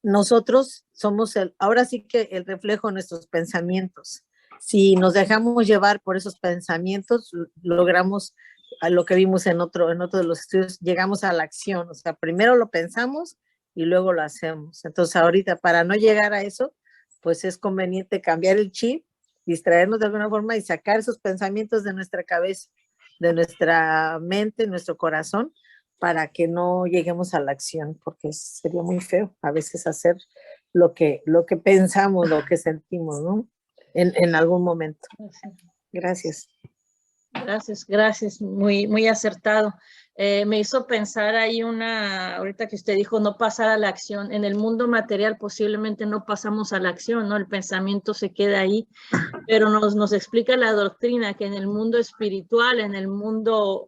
nosotros somos ahora sí que el reflejo de nuestros pensamientos. Si nos dejamos llevar por esos pensamientos, logramos a lo que vimos en otro de los estudios, llegamos a la acción. O sea, primero lo pensamos y luego lo hacemos. Entonces, ahorita, para no llegar a eso, pues es conveniente cambiar el chip, distraernos de alguna forma y sacar esos pensamientos de nuestra cabeza, de nuestra mente, nuestro corazón, para que no lleguemos a la acción, porque sería muy feo a veces hacer lo que pensamos, lo que sentimos, ¿no? En algún momento. Gracias. Gracias, gracias, muy acertado. Me hizo pensar ahí ahorita que usted dijo no pasar a la acción. En el mundo material posiblemente no pasamos a la acción, ¿no? El pensamiento se queda ahí, pero nos explica la doctrina que en el mundo espiritual, en el mundo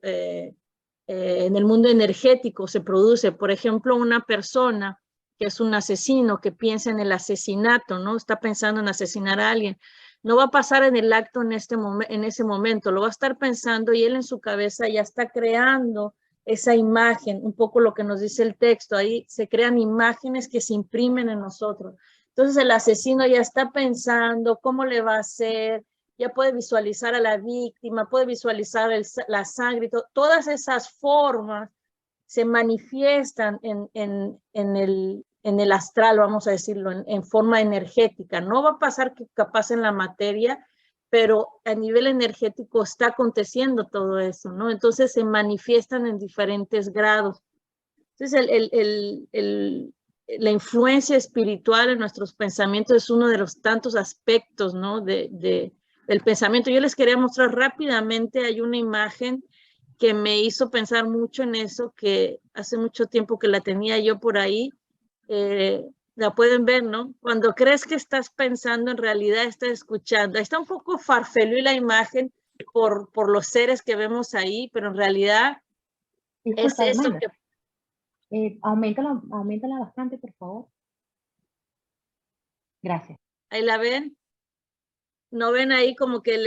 energético se produce, por ejemplo, una persona que es un asesino, que piensa en el asesinato, ¿no? Está pensando en asesinar a alguien. No va a pasar en el acto en ese momento, lo va a estar pensando y él en su cabeza ya está creando esa imagen, un poco lo que nos dice el texto, ahí se crean imágenes que se imprimen en nosotros. Entonces el asesino ya está pensando cómo le va a hacer, ya puede visualizar a la víctima, puede visualizar la sangre, todas esas formas se manifiestan en el astral, vamos a decirlo, en forma energética. No va a pasar que capaz en la materia, pero a nivel energético está aconteciendo todo eso, ¿no? Entonces se manifiestan en diferentes grados. Entonces la influencia espiritual en nuestros pensamientos es uno de los tantos aspectos, ¿no? Del pensamiento. Yo les quería mostrar rápidamente, hay una imagen que me hizo pensar mucho en eso, que hace mucho tiempo que la tenía yo por ahí, la pueden ver, ¿no? Cuando crees que estás pensando, en realidad estás escuchando. Está un poco farfelu la imagen por los seres que vemos ahí, pero en realidad Disculpa, es eso hermana. Auméntala bastante, por favor. Gracias. ahí la ven. ¿No ven ahí como que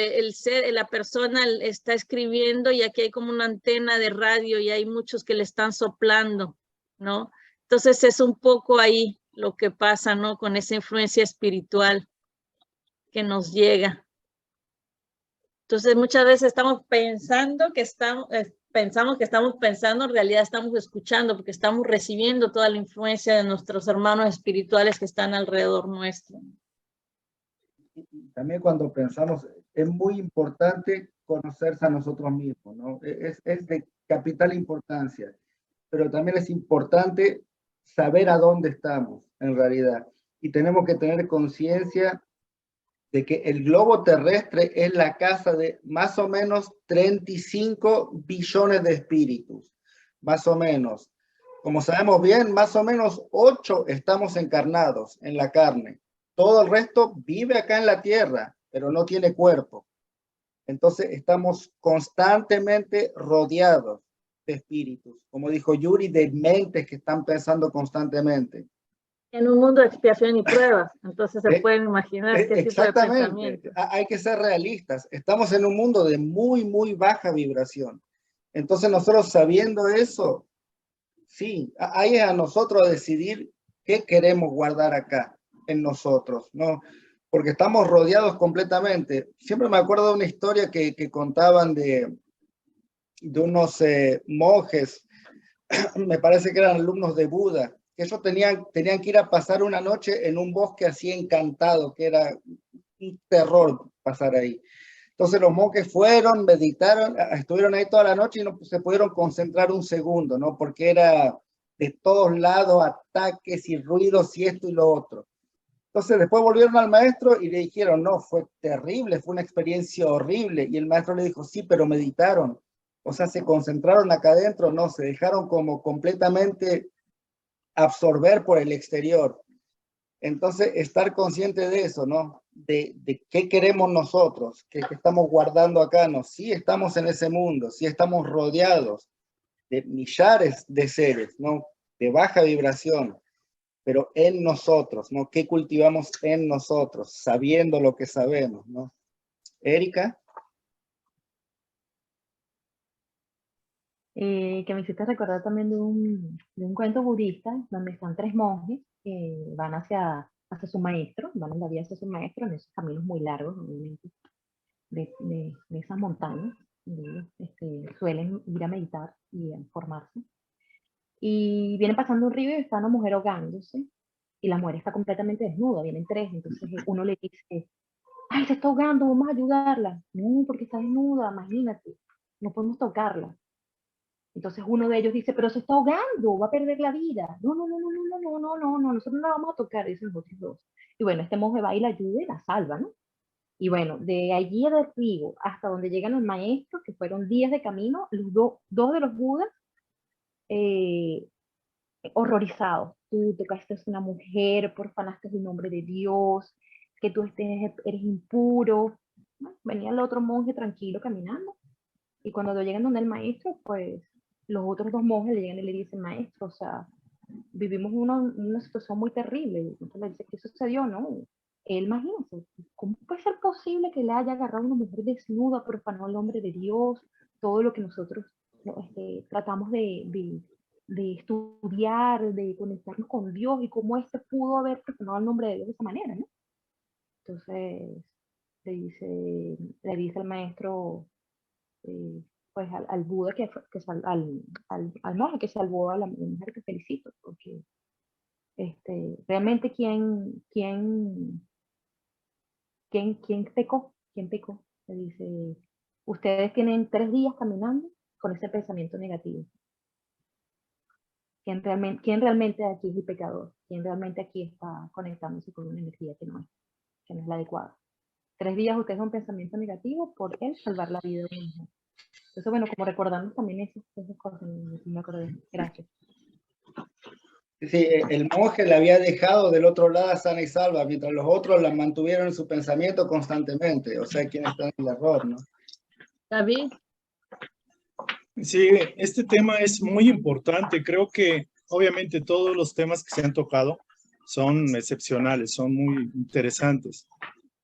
la persona está escribiendo y aquí hay como una antena de radio y hay muchos que le están soplando, ¿no? Entonces es un poco ahí lo que pasa, ¿no? Con esa influencia espiritual que nos llega. Entonces muchas veces estamos pensando pensamos que estamos pensando, en realidad estamos escuchando porque estamos recibiendo toda la influencia de nuestros hermanos espirituales que están alrededor nuestro. También cuando pensamos, es muy importante conocerse a nosotros mismos, ¿no? Es de capital importancia, pero también es importante saber a dónde estamos en realidad. Y tenemos que tener conciencia de que el globo terrestre es la casa de más o menos 35 billones de espíritus, más o menos. Como sabemos bien, más o menos 8 estamos encarnados en la carne. Todo el resto vive acá en la tierra, pero no tiene cuerpo. Entonces estamos constantemente rodeados de espíritus. Como dijo Yuri, de mentes que están pensando constantemente. En un mundo de expiación y pruebas, entonces se pueden imaginar qué tipo de pensamiento. Hay que ser realistas. Estamos en un mundo de muy baja vibración. Entonces nosotros sabiendo eso, sí, ahí es a nosotros decidir qué queremos guardar acá en nosotros, ¿no? Porque estamos rodeados completamente. Siempre me acuerdo de una historia que contaban de unos monjes, me parece que eran alumnos de Buda, que ellos tenían que ir a pasar una noche en un bosque así encantado, que era un terror pasar ahí. Entonces los monjes fueron, meditaron, estuvieron ahí toda la noche y no se pudieron concentrar un segundo, ¿no? Porque era de todos lados ataques y ruidos y esto y lo otro. Entonces después volvieron al maestro y le dijeron, no, fue terrible, fue una experiencia horrible. Y el maestro le dijo, sí, pero meditaron. O sea, se concentraron acá adentro, no, se dejaron como completamente absorber por el exterior. Entonces, estar consciente de eso, ¿no? De qué queremos nosotros, qué estamos guardando acá, ¿no? Sí estamos en ese mundo, sí estamos rodeados de millares de seres, ¿no? De baja vibración, pero en nosotros, ¿no? ¿Qué cultivamos en nosotros, sabiendo lo que sabemos, ¿no? Erika. Que me hiciste recordar también de un cuento budista donde están 3 monjes que van hacia su maestro, van en la vía hacia su maestro en esos caminos muy largos, obviamente, de esas montañas, donde ellos suelen ir a meditar y a formarse. Y vienen pasando un río y está una mujer ahogándose, y la mujer está completamente desnuda, vienen 3, entonces uno le dice, ay, se está ahogando, vamos a ayudarla. No, porque está desnuda, imagínate, no podemos tocarla. Entonces uno de ellos dice, pero se está ahogando, va a perder la vida. No, nosotros no la vamos a tocar, dicen los otros 2. Y bueno, este monje va y la ayuda y la salva, ¿no? Y bueno, de allí de Rigo hasta donde llegan los maestros, que fueron días de camino, los dos de los Budas, horrorizados. Tú tocaste a una mujer, profanaste el nombre de Dios, que tú eres impuro. Bueno, venía el otro monje tranquilo caminando. Y cuando llegan donde el maestro, pues los otros dos monjes le llegan y le dicen, maestro, o sea, vivimos una situación muy terrible. Entonces le dice, ¿qué sucedió? No, él, imagínense, ¿cómo puede ser posible que le haya agarrado a una mujer desnuda, profanó el nombre de Dios? Todo lo que nosotros tratamos de estudiar, de conectarnos con Dios, y cómo pudo haber profanado el nombre de Dios de esa manera, ¿no? Entonces le dice el maestro, pues al Buda al monje que salvó a la mujer, que felicito, porque realmente quién pecó, le dice, ustedes tienen 3 días caminando con ese pensamiento negativo. ¿Quién realmente aquí es el pecador? ¿Quién realmente aquí está conectándose con una energía que no es la adecuada? 3 días ustedes un pensamiento negativo por él salvar la vida de una mujer. Entonces, bueno, como recordando también esas cosas, me acordé. Gracias. Sí, el monje la había dejado del otro lado sana y salva, mientras los otros la mantuvieron en su pensamiento constantemente. O sea, ¿quién está en el error, no? David. Sí, este tema es muy importante. Creo que obviamente todos los temas que se han tocado son excepcionales, son muy interesantes.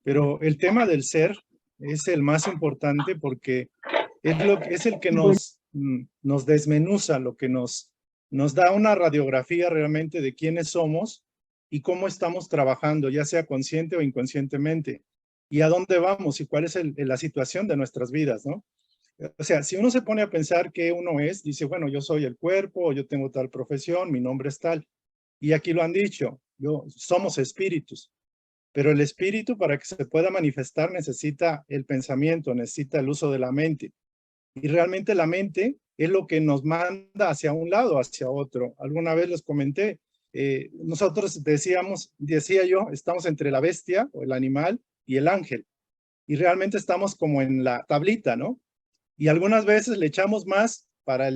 Pero el tema del ser es el más importante porque es el que nos desmenuza, lo que nos da una radiografía realmente de quiénes somos y cómo estamos trabajando, ya sea consciente o inconscientemente, y a dónde vamos y cuál es la situación de nuestras vidas, ¿no? O sea, si uno se pone a pensar qué uno es, dice, bueno, yo soy el cuerpo, yo tengo tal profesión, mi nombre es tal. Y aquí lo han dicho, somos espíritus. Pero el espíritu, para que se pueda manifestar, necesita el pensamiento, necesita el uso de la mente. Y realmente la mente es lo que nos manda hacia un lado, hacia otro. Alguna vez les comenté, nosotros decía yo, estamos entre la bestia o el animal y el ángel. Y realmente estamos como en la tablita, ¿no? Y algunas veces le echamos más para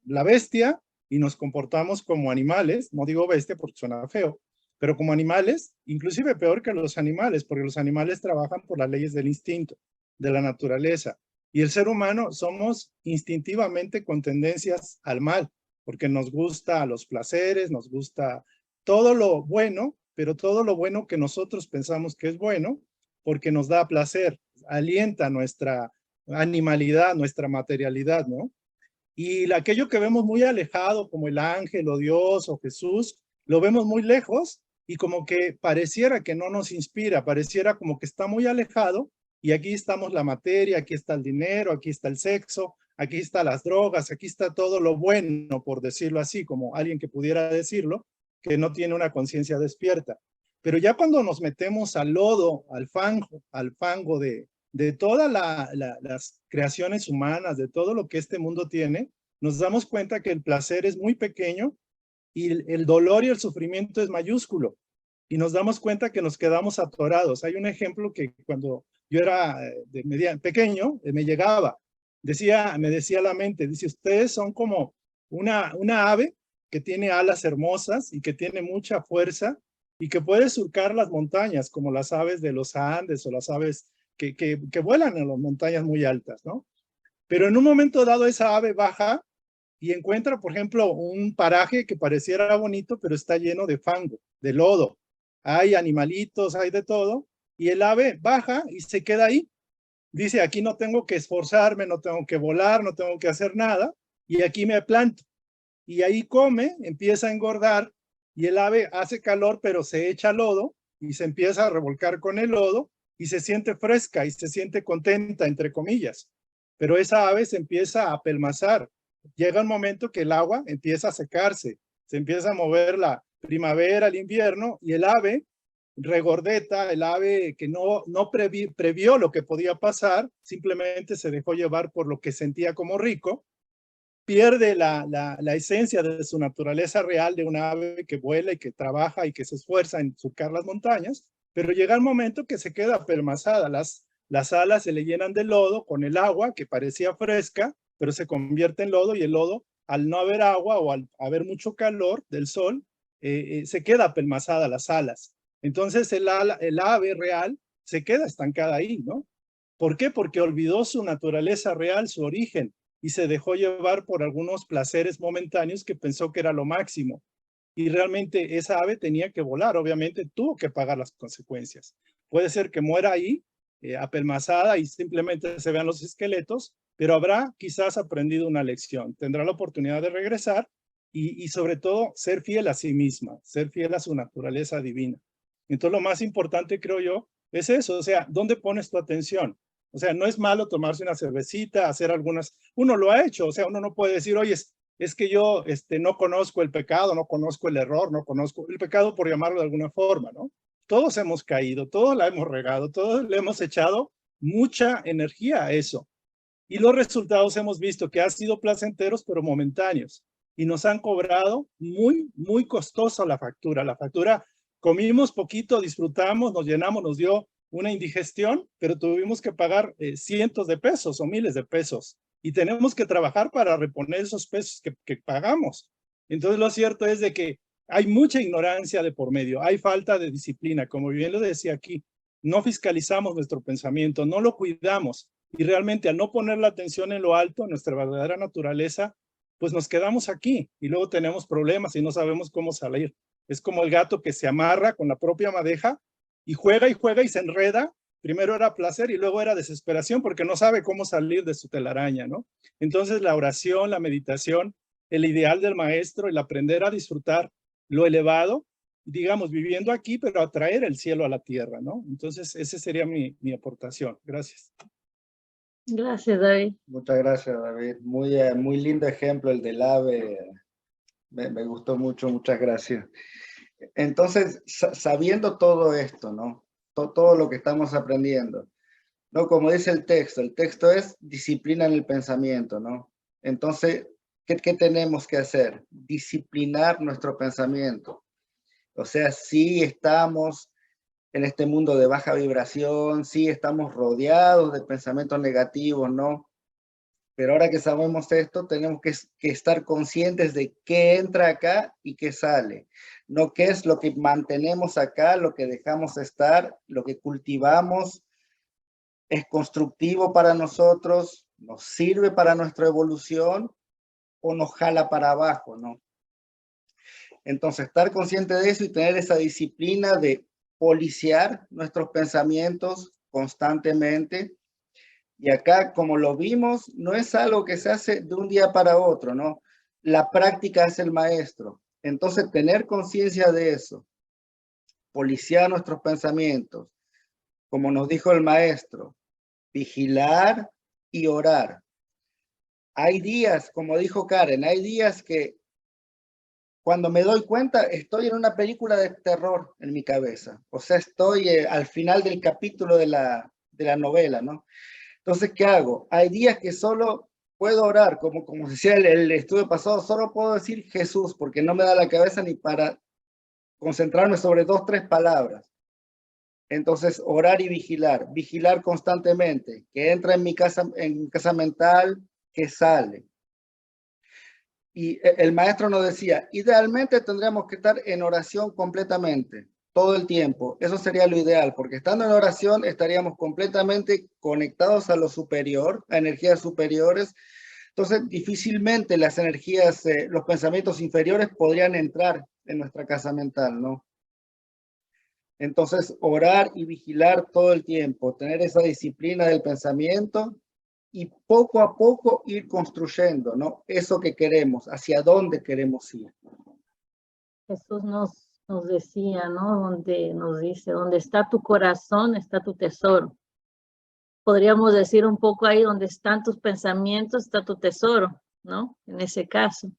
la bestia y nos comportamos como animales, no digo bestia porque suena feo, pero como animales, inclusive peor que los animales, porque los animales trabajan por las leyes del instinto, de la naturaleza. Y el ser humano somos instintivamente con tendencias al mal, porque nos gusta los placeres, nos gusta todo lo bueno, pero todo lo bueno que nosotros pensamos que es bueno, porque nos da placer, alienta nuestra animalidad, nuestra materialidad, ¿no? Y aquello que vemos muy alejado, como el ángel o Dios o Jesús, lo vemos muy lejos y como que pareciera que no nos inspira, pareciera como que está muy alejado, y aquí estamos la materia, aquí está el dinero, aquí está el sexo, aquí están las drogas, aquí está todo lo bueno, por decirlo así, como alguien que pudiera decirlo, que no tiene una conciencia despierta. Pero ya cuando nos metemos al lodo, al fango de todas las creaciones humanas, de todo lo que este mundo tiene, nos damos cuenta que el placer es muy pequeño y el dolor y el sufrimiento es mayúsculo. Y nos damos cuenta que nos quedamos atorados. Hay un ejemplo que cuando yo era pequeño, me llegaba. Me decía la mente, dice, ustedes son como una ave que tiene alas hermosas y que tiene mucha fuerza y que puede surcar las montañas, como las aves de los Andes o las aves que vuelan en las montañas muy altas, ¿no? Pero en un momento dado esa ave baja y encuentra, por ejemplo, un paraje que pareciera bonito, pero está lleno de fango, de lodo. Hay animalitos, hay de todo, y el ave baja y se queda ahí. Dice, aquí no tengo que esforzarme, no tengo que volar, no tengo que hacer nada, y aquí me planto. Y ahí come, empieza a engordar, y el ave hace calor, pero se echa lodo, y se empieza a revolcar con el lodo, y se siente fresca, y se siente contenta, entre comillas. Pero esa ave se empieza a apelmazar. Llega un momento que el agua empieza a secarse, se empieza a mover la primavera, el invierno, y el ave regordeta, el ave que no previó lo que podía pasar, simplemente se dejó llevar por lo que sentía como rico, pierde la esencia de su naturaleza real de una ave que vuela y que trabaja y que se esfuerza en surcar las montañas, pero llega el momento que se queda apelmazada. Las alas se le llenan de lodo con el agua, que parecía fresca, pero se convierte en lodo, y el lodo, al no haber agua o al haber mucho calor del sol, se queda apelmazada las alas. Entonces el ave real se queda estancada ahí, ¿no? ¿Por qué? Porque olvidó su naturaleza real, su origen, y se dejó llevar por algunos placeres momentáneos que pensó que era lo máximo. Y realmente esa ave tenía que volar, obviamente tuvo que pagar las consecuencias. Puede ser que muera ahí, apelmazada, y simplemente se vean los esqueletos, pero habrá quizás aprendido una lección. Tendrá la oportunidad de regresar y sobre todo ser fiel a sí misma, ser fiel a su naturaleza divina. Entonces lo más importante, creo yo, es eso, o sea, ¿dónde pones tu atención? O sea, no es malo tomarse una cervecita, hacer algunas, uno lo ha hecho, o sea, uno no puede decir, oye, es que yo no conozco el pecado, no conozco el error, no conozco el pecado, por llamarlo de alguna forma, ¿no? Todos hemos caído, todos la hemos regado, todos le hemos echado mucha energía a eso. Y los resultados hemos visto que han sido placenteros, pero momentáneos. Y nos han cobrado muy costoso la factura. La factura, comimos poquito, disfrutamos, nos llenamos, nos dio una indigestión, pero tuvimos que pagar cientos de pesos o miles de pesos. Y tenemos que trabajar para reponer esos pesos que pagamos. Entonces lo cierto es de que hay mucha ignorancia de por medio, hay falta de disciplina, como bien lo decía aquí. No fiscalizamos nuestro pensamiento, no lo cuidamos. Y realmente al no poner la atención en lo alto, en nuestra verdadera naturaleza, pues nos quedamos aquí y luego tenemos problemas y no sabemos cómo salir. Es como el gato que se amarra con la propia madeja y juega y se enreda. Primero era placer y luego era desesperación porque no sabe cómo salir de su telaraña, ¿no? Entonces la oración, la meditación, el ideal del maestro, el aprender a disfrutar lo elevado, digamos, viviendo aquí, pero atraer el cielo a la tierra, ¿no? Entonces esa sería mi aportación. Gracias. Gracias, David. Muchas gracias, David. Muy lindo ejemplo el del ave. Me gustó mucho, muchas gracias. Entonces, sabiendo todo esto, ¿no? Todo lo que estamos aprendiendo, ¿no? Como dice el texto es disciplina en el pensamiento, ¿no? Entonces, ¿qué tenemos que hacer? Disciplinar nuestro pensamiento. O sea, sí estamos en este mundo de baja vibración, sí estamos rodeados de pensamientos negativos, ¿no? Pero ahora que sabemos esto, tenemos que estar conscientes de qué entra acá y qué sale. No qué es lo que mantenemos acá, lo que dejamos estar, lo que cultivamos, es constructivo para nosotros, nos sirve para nuestra evolución o nos jala para abajo, ¿no? Entonces, estar consciente de eso y tener esa disciplina de policiar nuestros pensamientos constantemente. Y acá, como lo vimos, no es algo que se hace de un día para otro, ¿no? La práctica es el maestro. Entonces, tener conciencia de eso, policiar nuestros pensamientos, como nos dijo el maestro, vigilar y orar. Hay días, como dijo Karen, hay días que cuando me doy cuenta estoy en una película de terror en mi cabeza. O sea, estoy al final del capítulo de la novela, ¿no? Entonces, ¿qué hago? Hay días que solo puedo orar, como decía el estudio pasado, solo puedo decir Jesús, porque no me da la cabeza ni para concentrarme sobre 2, 3 palabras. Entonces, orar y vigilar constantemente, que entra en mi casa mental, que sale. Y el maestro nos decía, idealmente tendríamos que estar en oración completamente, todo el tiempo. Eso sería lo ideal, porque estando en oración estaríamos completamente conectados a lo superior, a energías superiores. Entonces, difícilmente las energías, los pensamientos inferiores podrían entrar en nuestra casa mental, ¿no? Entonces, orar y vigilar todo el tiempo, tener esa disciplina del pensamiento y poco a poco ir construyendo, ¿no? Eso que queremos, hacia dónde queremos ir. Jesús nos decía, ¿no? Nos dice, donde está tu corazón, está tu tesoro. Podríamos decir un poco ahí, donde están tus pensamientos, está tu tesoro, ¿no? En ese caso.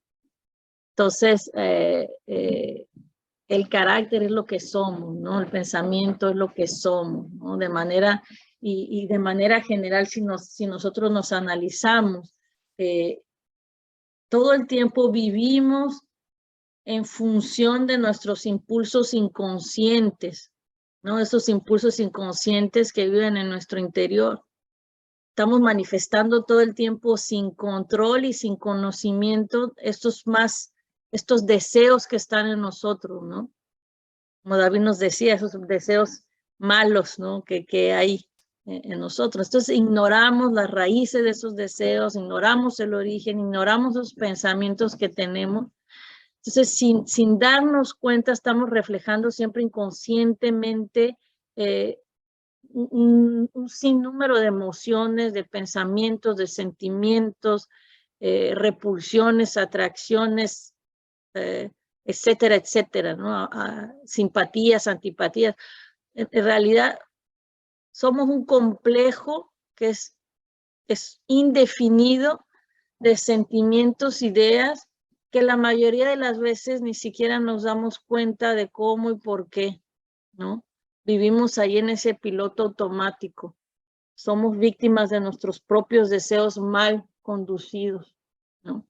Entonces, el carácter es lo que somos, ¿no? El pensamiento es lo que somos, ¿no? De manera, y de manera general, si nosotros nos analizamos, todo el tiempo vivimos en función de nuestros impulsos inconscientes, ¿no? Esos impulsos inconscientes que viven en nuestro interior. Estamos manifestando todo el tiempo sin control y sin conocimiento estos deseos que están en nosotros, ¿no? Como David nos decía, esos deseos malos, ¿no? que hay en nosotros. Entonces ignoramos las raíces de esos deseos, ignoramos el origen, ignoramos los pensamientos que tenemos. Entonces, sin darnos cuenta, estamos reflejando siempre inconscientemente un sinnúmero de emociones, de pensamientos, de sentimientos, repulsiones, atracciones, etcétera, etcétera, ¿no? Simpatías, antipatías. En realidad, somos un complejo que es indefinido de sentimientos, ideas, que la mayoría de las veces ni siquiera nos damos cuenta de cómo y por qué, ¿no? Vivimos ahí en ese piloto automático. Somos víctimas de nuestros propios deseos mal conducidos, ¿no?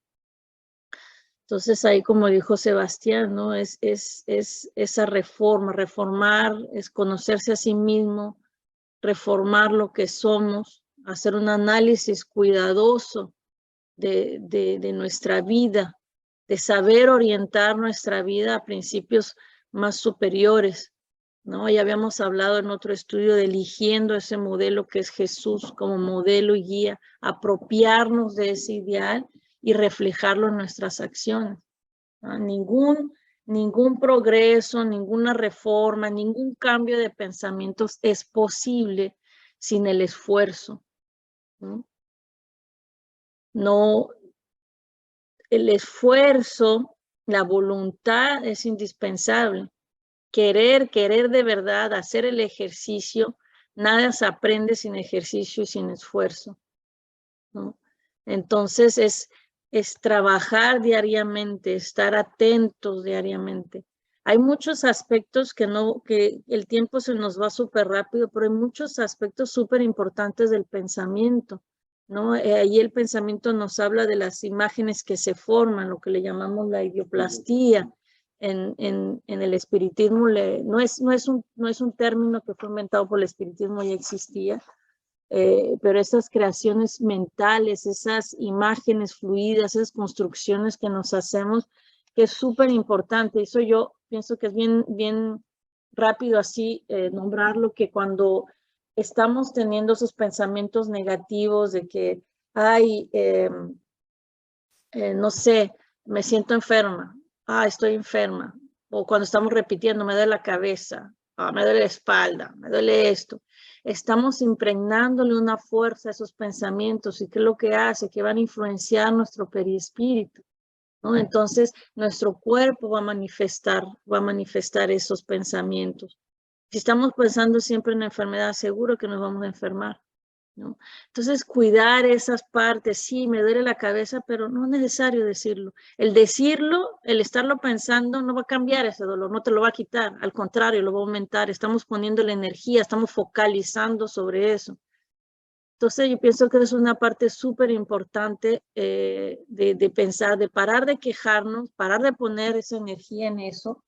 Entonces ahí, como dijo Sebastián, ¿no? Es esa reformar, es conocerse a sí mismo, reformar lo que somos, hacer un análisis cuidadoso de nuestra vida, de saber orientar nuestra vida a principios más superiores, ¿no? Ya habíamos hablado en otro estudio de eligiendo ese modelo que es Jesús como modelo y guía, apropiarnos de ese ideal y reflejarlo en nuestras acciones, ¿no? Ningún progreso, ninguna reforma, ningún cambio de pensamientos es posible sin el esfuerzo, ¿no? No, el esfuerzo, la voluntad es indispensable. Querer de verdad, hacer el ejercicio, nada se aprende sin ejercicio y sin esfuerzo, ¿no? Entonces es trabajar diariamente, estar atentos diariamente. Hay muchos aspectos que el tiempo se nos va súper rápido, pero hay muchos aspectos súper importantes del pensamiento, ¿no? Ahí el pensamiento nos habla de las imágenes que se forman, lo que le llamamos la idioplastía. En el espiritismo no es un término que fue inventado por el espiritismo, ya existía, pero esas creaciones mentales, esas imágenes fluidas, esas construcciones que nos hacemos, que es súper importante. Eso yo pienso que es bien rápido así nombrarlo, que cuando estamos teniendo esos pensamientos negativos de que, ay, no sé, me siento enferma, estoy enferma, o cuando estamos repitiendo, me duele la cabeza, me duele la espalda, me duele esto. Estamos impregnándole una fuerza a esos pensamientos y ¿qué es lo que hace? Que van a influenciar nuestro perispíritu, ¿no? Entonces, nuestro cuerpo va a manifestar esos pensamientos. Si estamos pensando siempre en la enfermedad, seguro que nos vamos a enfermar, ¿no? Entonces, cuidar esas partes, sí, me duele la cabeza, pero no es necesario decirlo. El decirlo, el estarlo pensando, no va a cambiar ese dolor, no te lo va a quitar, al contrario, lo va a aumentar. Estamos poniendo la energía, estamos focalizando sobre eso. Entonces, yo pienso que es una parte súper importante de pensar, de parar de quejarnos, parar de poner esa energía en eso,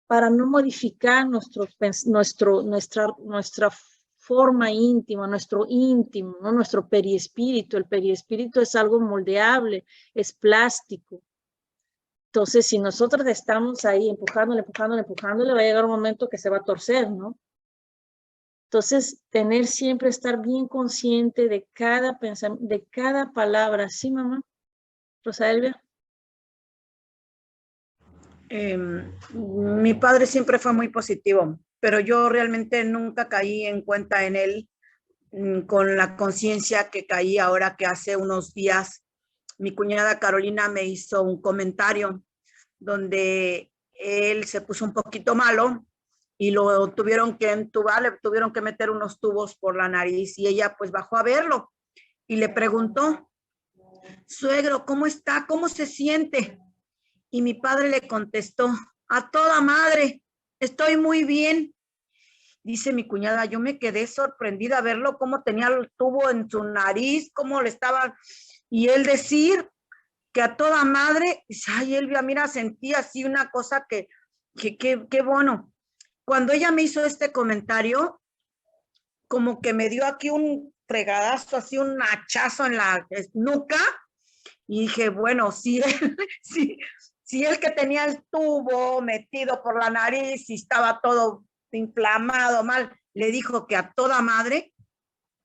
para no modificar nuestra forma íntima, nuestro íntimo, ¿no? Nuestro periespíritu. El periespíritu es algo moldeable, es plástico. Entonces, si nosotros estamos ahí empujándole, va a llegar un momento que se va a torcer, ¿no? Entonces, estar bien consciente de cada pensamiento, de cada palabra. ¿Sí, mamá? Rosa Elvia. Mi padre siempre fue muy positivo, pero yo realmente nunca caí en cuenta en él con la conciencia que caí ahora, que hace unos días mi cuñada Carolina me hizo un comentario donde él se puso un poquito malo y lo tuvieron que entubar, le tuvieron que meter unos tubos por la nariz y ella pues bajó a verlo y le preguntó: suegro, ¿cómo está? ¿Cómo se siente? Y mi padre le contestó: a toda madre, estoy muy bien. Dice mi cuñada, yo me quedé sorprendida a verlo, cómo tenía el tubo en su nariz, cómo le estaba, y él decir que a toda madre, dice, ay, Elvia, mira, sentí así una cosa que bueno. cuando ella me hizo este comentario, como que me dio aquí un fregadazo, así un hachazo en la nuca, y dije, bueno, si él que tenía el tubo metido por la nariz y estaba todo inflamado, mal, le dijo que a toda madre,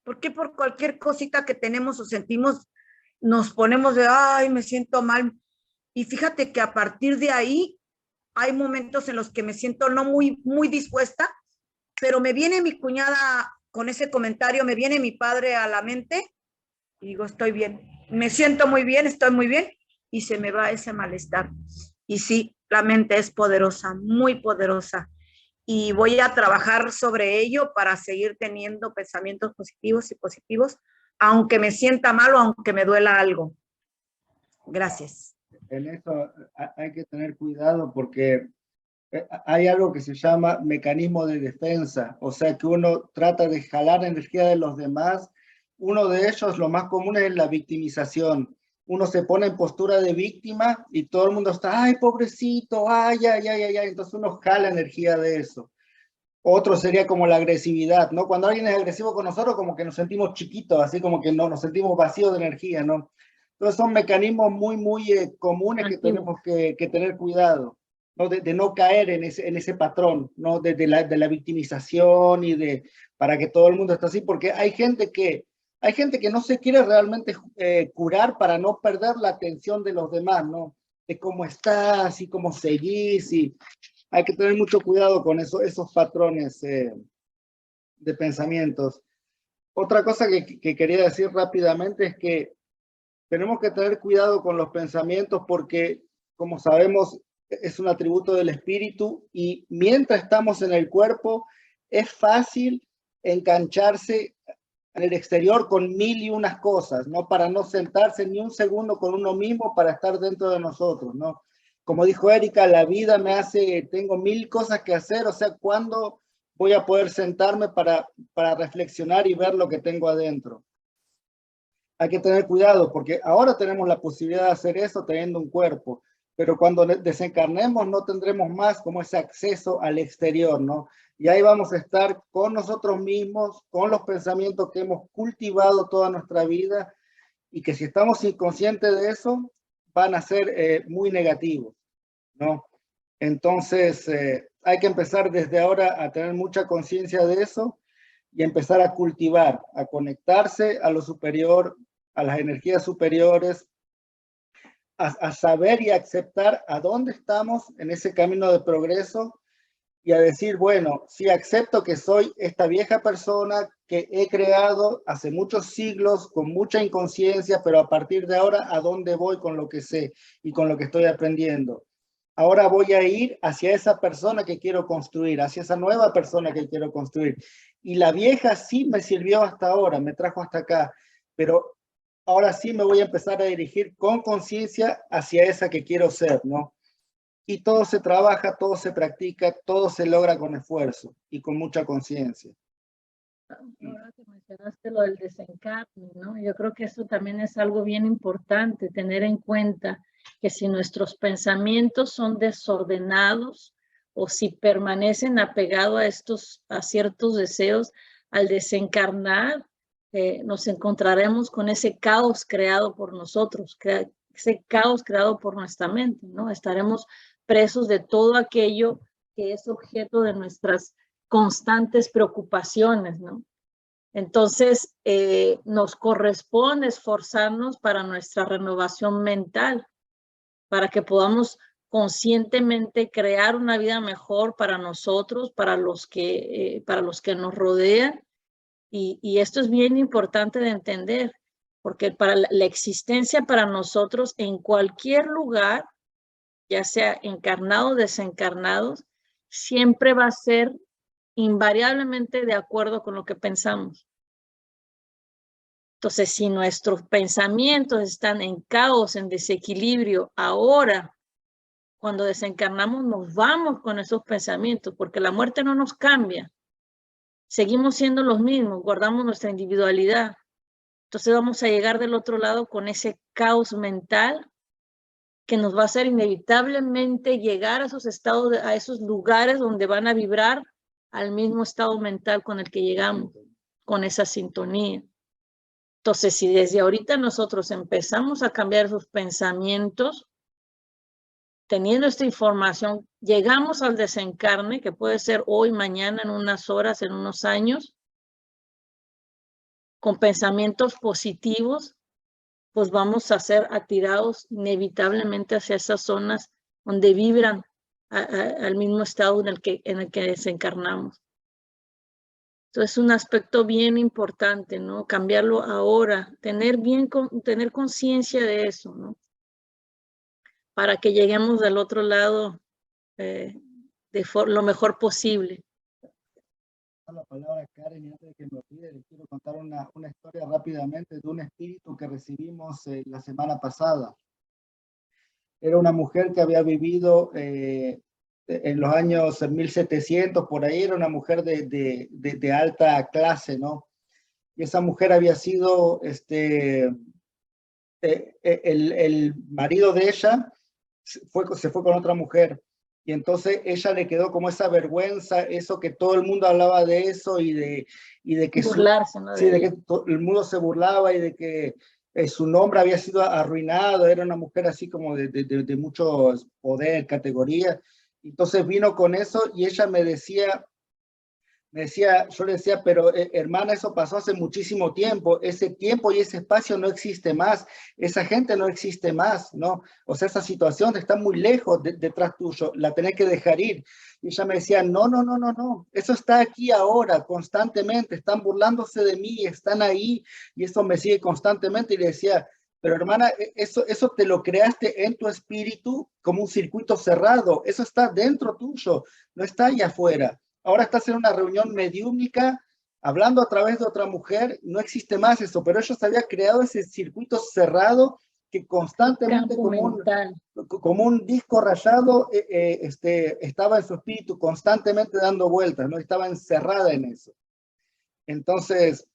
¿por qué por cualquier cosita que tenemos o sentimos nos ponemos de, ay, me siento mal? Y fíjate que a partir de ahí hay momentos en los que me siento no muy dispuesta, pero me viene mi cuñada con ese comentario, me viene mi padre a la mente y digo, estoy bien, me siento muy bien, estoy muy bien, y se me va ese malestar. Y sí, la mente es poderosa, muy poderosa, y voy a trabajar sobre ello para seguir teniendo pensamientos positivos y positivos, aunque me sienta mal o aunque me duela algo. Gracias. En eso hay que tener cuidado porque hay algo que se llama mecanismo de defensa, o sea que uno trata de jalar energía de los demás. Uno de ellos, lo más común, es la victimización. Uno se pone en postura de víctima y todo el mundo está, ay, pobrecito, ay, ay, ay, ay, ay. Entonces uno jala energía de eso. Otro sería como la agresividad, ¿no? Cuando alguien es agresivo con nosotros, como que nos sentimos chiquitos, así como que no, nos sentimos vacíos de energía, ¿no? Entonces son mecanismos muy comunes que tenemos que tener cuidado, ¿no? De no caer en ese patrón, ¿no? De la victimización y para que todo el mundo esté así, porque hay gente que no se quiere realmente curar para no perder la atención de los demás, ¿no? De cómo estás y cómo seguís, y hay que tener mucho cuidado con esos patrones de pensamientos. Otra cosa que quería decir rápidamente es que tenemos que tener cuidado con los pensamientos porque, como sabemos, es un atributo del espíritu y mientras estamos en el cuerpo es fácil engancharse en el exterior con mil y unas cosas, ¿no? Para no sentarse ni un segundo con uno mismo para estar dentro de nosotros, ¿no? Como dijo Erika, la vida tengo mil cosas que hacer, o sea, ¿cuándo voy a poder sentarme para reflexionar y ver lo que tengo adentro? Hay que tener cuidado porque ahora tenemos la posibilidad de hacer eso teniendo un cuerpo, pero cuando desencarnemos no tendremos más como ese acceso al exterior, ¿no? Y ahí vamos a estar con nosotros mismos, con los pensamientos que hemos cultivado toda nuestra vida y que si estamos inconscientes de eso, van a ser muy negativos, ¿no? Entonces, hay que empezar desde ahora a tener mucha conciencia de eso y empezar a cultivar, a conectarse a lo superior, a las energías superiores, a saber y aceptar a dónde estamos en ese camino de progreso y a decir, bueno, sí acepto que soy esta vieja persona que he creado hace muchos siglos con mucha inconsciencia, pero a partir de ahora, ¿a dónde voy con lo que sé y con lo que estoy aprendiendo? Ahora voy a ir hacia esa persona que quiero construir, hacia esa nueva persona que quiero construir. Y la vieja sí me sirvió hasta ahora, me trajo hasta acá, pero ahora sí me voy a empezar a dirigir con conciencia hacia esa que quiero ser, ¿no? Y todo se trabaja, todo se practica, todo se logra con esfuerzo y con mucha conciencia. Ahora que mencionaste lo del desencarne, ¿no? Yo creo que eso también es algo bien importante, tener en cuenta que si nuestros pensamientos son desordenados o si permanecen apegados a ciertos deseos, al desencarnar, nos encontraremos con ese caos creado por nosotros, ese caos creado por nuestra mente, ¿no? Estaremos presos de todo aquello que es objeto de nuestras constantes preocupaciones, ¿no? Entonces, nos corresponde esforzarnos para nuestra renovación mental, para que podamos conscientemente crear una vida mejor para nosotros, para los que nos rodean. Y esto es bien importante de entender, porque para la existencia para nosotros en cualquier lugar, ya sea encarnados o desencarnados, siempre va a ser invariablemente de acuerdo con lo que pensamos. Entonces, si nuestros pensamientos están en caos, en desequilibrio, ahora, cuando desencarnamos, nos vamos con esos pensamientos, porque la muerte no nos cambia. Seguimos siendo los mismos, guardamos nuestra individualidad. Entonces vamos a llegar del otro lado con ese caos mental que nos va a hacer inevitablemente llegar a esos estados, a esos lugares donde van a vibrar al mismo estado mental con el que llegamos, con esa sintonía. Entonces, si desde ahorita nosotros empezamos a cambiar esos pensamientos, teniendo esta información, llegamos al desencarne, que puede ser hoy, mañana, en unas horas, en unos años, con pensamientos positivos, pues vamos a ser atirados inevitablemente hacia esas zonas donde vibran al mismo estado en el que desencarnamos. Entonces es un aspecto bien importante, ¿no? Cambiarlo ahora, tener conciencia de eso, ¿no? Para que lleguemos del otro lado lo mejor posible. La palabra Karen, y antes de que me olvide, les quiero contar una historia rápidamente de un espíritu que recibimos la semana pasada. Era una mujer que había vivido en los años 1700, por ahí, era una mujer de alta clase, ¿no? Y esa mujer había sido, el marido de ella se fue con otra mujer. Y entonces ella le quedó como esa vergüenza, eso que todo el mundo hablaba de eso y de que burlarse, ¿no? Sí, de que el mundo se burlaba y de que su nombre había sido arruinado. Era una mujer así como de mucho poder, categoría. Entonces vino con eso y ella me decía, yo le decía, pero hermana, eso pasó hace muchísimo tiempo, ese tiempo y ese espacio no existe más, esa gente no existe más, ¿no? O sea, esa situación está muy lejos detrás tuyo, la tenés que dejar ir. Y ella me decía, no, eso está aquí ahora, constantemente, están burlándose de mí, están ahí, y eso me sigue constantemente. Y le decía, pero hermana, eso te lo creaste en tu espíritu como un circuito cerrado, eso está dentro tuyo, no está allá afuera. Ahora estás en una reunión mediúmica, hablando a través de otra mujer, no existe más eso, pero ellos habían creado ese circuito cerrado que constantemente como un disco rayado estaba en su espíritu constantemente dando vueltas, ¿no? Estaba encerrada en eso. Entonces,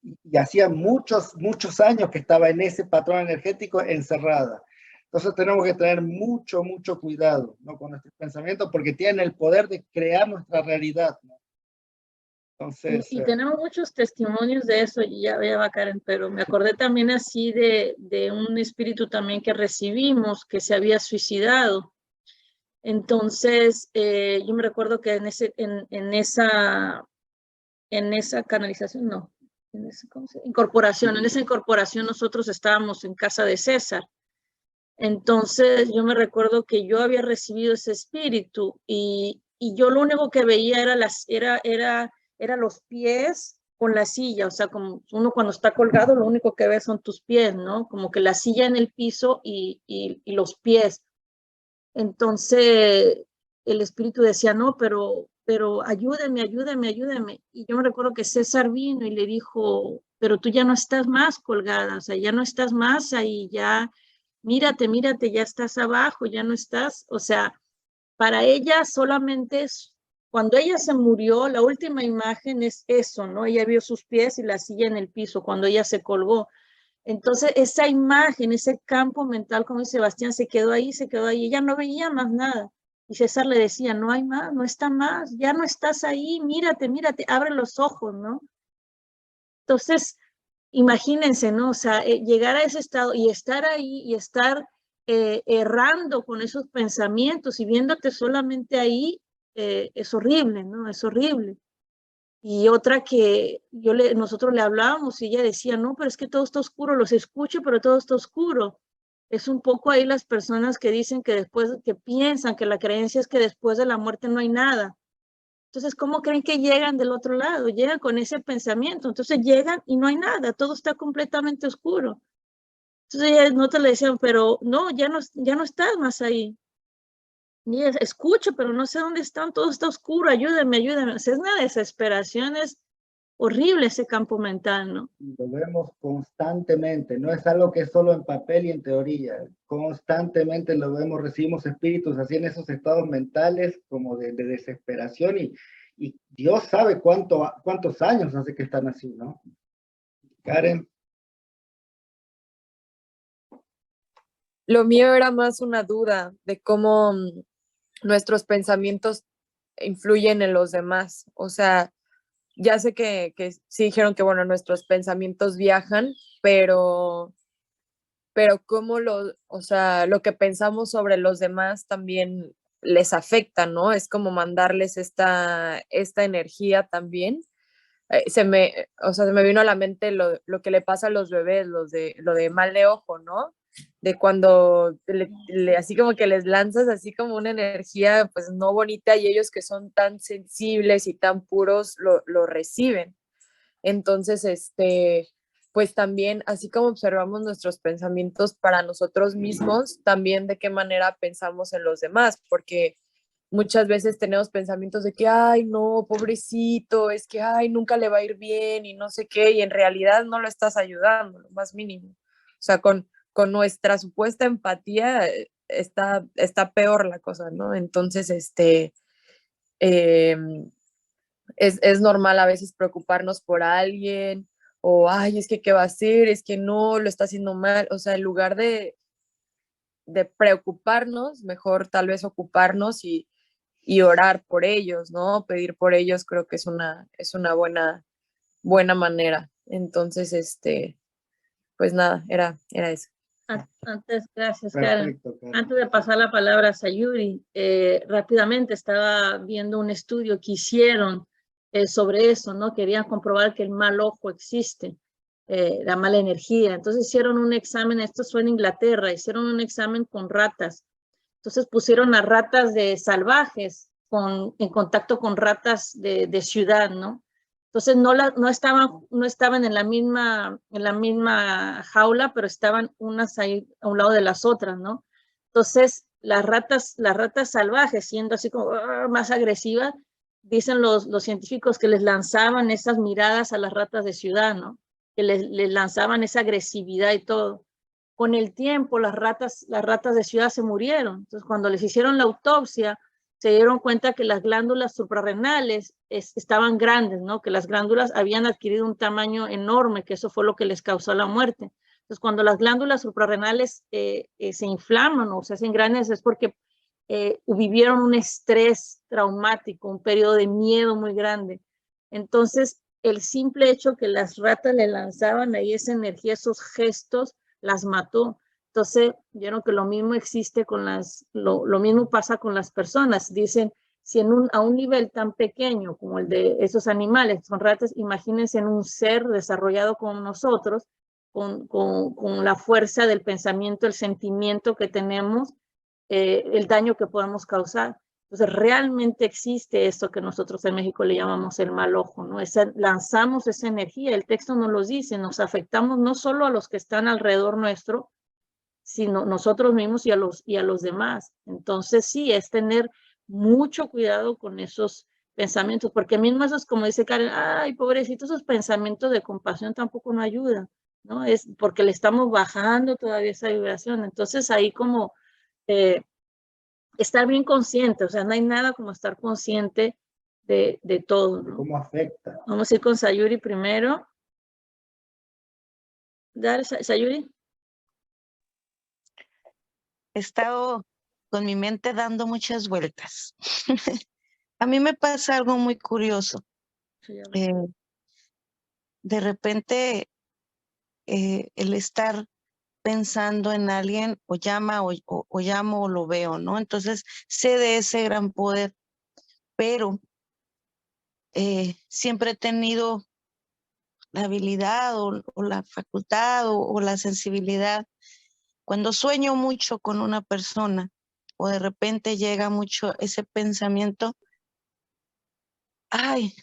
y hacía muchos años que estaba en ese patrón energético encerrada. Entonces tenemos que tener mucho cuidado, ¿no? Con nuestros pensamientos, porque tienen el poder de crear nuestra realidad, ¿no? Entonces, y tenemos muchos testimonios de eso, y ya va Karen, pero me acordé también así de un espíritu también que recibimos, que se había suicidado. Entonces, yo me recuerdo que en esa canalización, no, en esa incorporación nosotros estábamos en casa de César. Entonces yo me recuerdo que yo había recibido ese espíritu y yo lo único que veía era los pies con la silla, o sea, como uno cuando está colgado lo único que ve son tus pies, ¿no? Como que la silla en el piso y los pies. Entonces el espíritu decía, no, pero ayúdeme. Y yo me recuerdo que César vino y le dijo, pero tú ya no estás más colgada, o sea, ya no estás más ahí, ya, mírate, ya estás abajo, ya no estás, o sea, para ella solamente es, cuando ella se murió, la última imagen es eso, ¿no? Ella vio sus pies y la silla en el piso cuando ella se colgó. Entonces, esa imagen, ese campo mental, como dice Sebastián, se quedó ahí, ella no veía más nada. Y César le decía, no hay más, no está más, ya no estás ahí, mírate, abre los ojos, ¿no? Entonces, imagínense, ¿no? O sea, llegar a ese estado y estar ahí y estar errando con esos pensamientos y viéndote solamente ahí, es horrible, ¿no? Es horrible. Y otra que nosotros le hablábamos y ella decía, no, pero es que todo está oscuro, los escucho, pero todo está oscuro. Es un poco ahí las personas que dicen que piensan que la creencia es que después de la muerte no hay nada. Entonces, ¿cómo creen que llegan del otro lado? Llegan con ese pensamiento. Entonces llegan y no hay nada, todo está completamente oscuro. Entonces nosotros le decían, pero no, ya no estás más ahí. Y escucho, pero no sé dónde están, todo está oscuro, ayúdenme. O sea, es una desesperación, es horrible ese campo mental, ¿no? lo vemos constantemente, no es algo que es solo en papel y en teoría, constantemente lo vemos, recibimos espíritus así en esos estados mentales como de desesperación y Dios sabe cuántos años hace que están así, ¿no? Karen. Lo mío era más una duda de cómo nuestros pensamientos influyen en los demás. O sea, ya sé que sí dijeron que, bueno, nuestros pensamientos viajan, pero cómo o sea, lo que pensamos sobre los demás también les afecta, ¿no? Es como mandarles esta energía también. O sea, se me vino a la mente lo que le pasa a los bebés, lo de mal de ojo, ¿no? De cuando así como que les lanzas así como una energía pues no bonita y ellos que son tan sensibles y tan puros lo reciben. Entonces, pues también, así como observamos nuestros pensamientos para nosotros mismos, también de qué manera pensamos en los demás, porque muchas veces tenemos pensamientos de que, ay, no, pobrecito, es que, ay, nunca le va a ir bien y no sé qué, y en realidad no lo estás ayudando, lo más mínimo. O sea, con nuestra supuesta empatía está peor la cosa, ¿no? Entonces, eh, es normal a veces preocuparnos por alguien o, ay, es que qué va a hacer, es que no, lo está haciendo mal. O sea, en lugar de preocuparnos, mejor tal vez ocuparnos y orar por ellos, ¿no? Pedir por ellos creo que es una buena manera. Entonces, pues nada, era eso. Antes, gracias, Karen. Perfecto, Karen. Antes de pasar la palabra a Sayuri, rápidamente estaba viendo un estudio que hicieron sobre eso, ¿no? Querían comprobar que el mal ojo existe, la mala energía. Entonces hicieron un examen, esto fue en Inglaterra, hicieron un examen con ratas. Entonces pusieron a ratas de salvajes en contacto con ratas de ciudad, ¿no? Entonces no estaban en la misma jaula, pero estaban unas ahí a un lado de las otras, ¿no? Entonces las ratas salvajes, siendo así como más agresivas, dicen los científicos que les lanzaban esas miradas a las ratas de ciudad, ¿no? Que les lanzaban esa agresividad y todo. Con el tiempo las ratas de ciudad se murieron. Entonces cuando les hicieron la autopsia, se dieron cuenta que las glándulas suprarrenales estaban grandes, ¿no? Que las glándulas habían adquirido un tamaño enorme, que eso fue lo que les causó la muerte. Entonces, cuando las glándulas suprarrenales se inflaman o se hacen grandes, es porque vivieron un estrés traumático, un periodo de miedo muy grande. Entonces, el simple hecho que las ratas le lanzaban ahí esa energía, esos gestos, las mató. Entonces, vieron que lo mismo existe con lo mismo pasa con las personas. Dicen, si a un nivel tan pequeño como el de esos animales, son ratas, imagínense en un ser desarrollado como nosotros, con la fuerza del pensamiento, el sentimiento que tenemos, el daño que podemos causar. Entonces, realmente existe esto que nosotros en México le llamamos el mal ojo, ¿no? Lanzamos esa energía, el texto nos lo dice, nos afectamos no solo a los que están alrededor nuestro, sino nosotros mismos y a los demás. Entonces, sí, es tener mucho cuidado con esos pensamientos, porque mismo esos, como dice Karen, ay, pobrecito, esos pensamientos de compasión tampoco no ayudan, ¿no? Es porque le estamos bajando todavía esa vibración. Entonces, ahí como estar bien consciente, o sea, no hay nada como estar consciente de todo, ¿no? ¿Cómo afecta? Vamos a ir con Sayuri primero. Dale, Sayuri. He estado con mi mente dando muchas vueltas. A mí me pasa algo muy curioso. De repente, el estar pensando en alguien o llamo o lo veo, ¿no? Entonces sé de ese gran poder, pero siempre he tenido la habilidad o la facultad o la sensibilidad. Cuando sueño mucho con una persona o de repente llega mucho ese pensamiento, ay,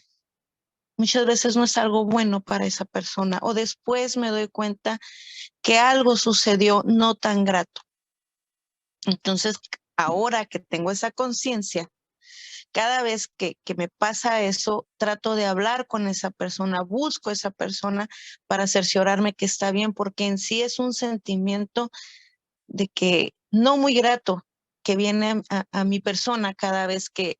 muchas veces no es algo bueno para esa persona o después me doy cuenta que algo sucedió no tan grato. Entonces, ahora que tengo esa conciencia, cada vez que me pasa eso, trato de hablar con esa persona, busco a esa persona para cerciorarme que está bien, porque en sí es un sentimiento de que no muy grato que viene a mi persona cada vez que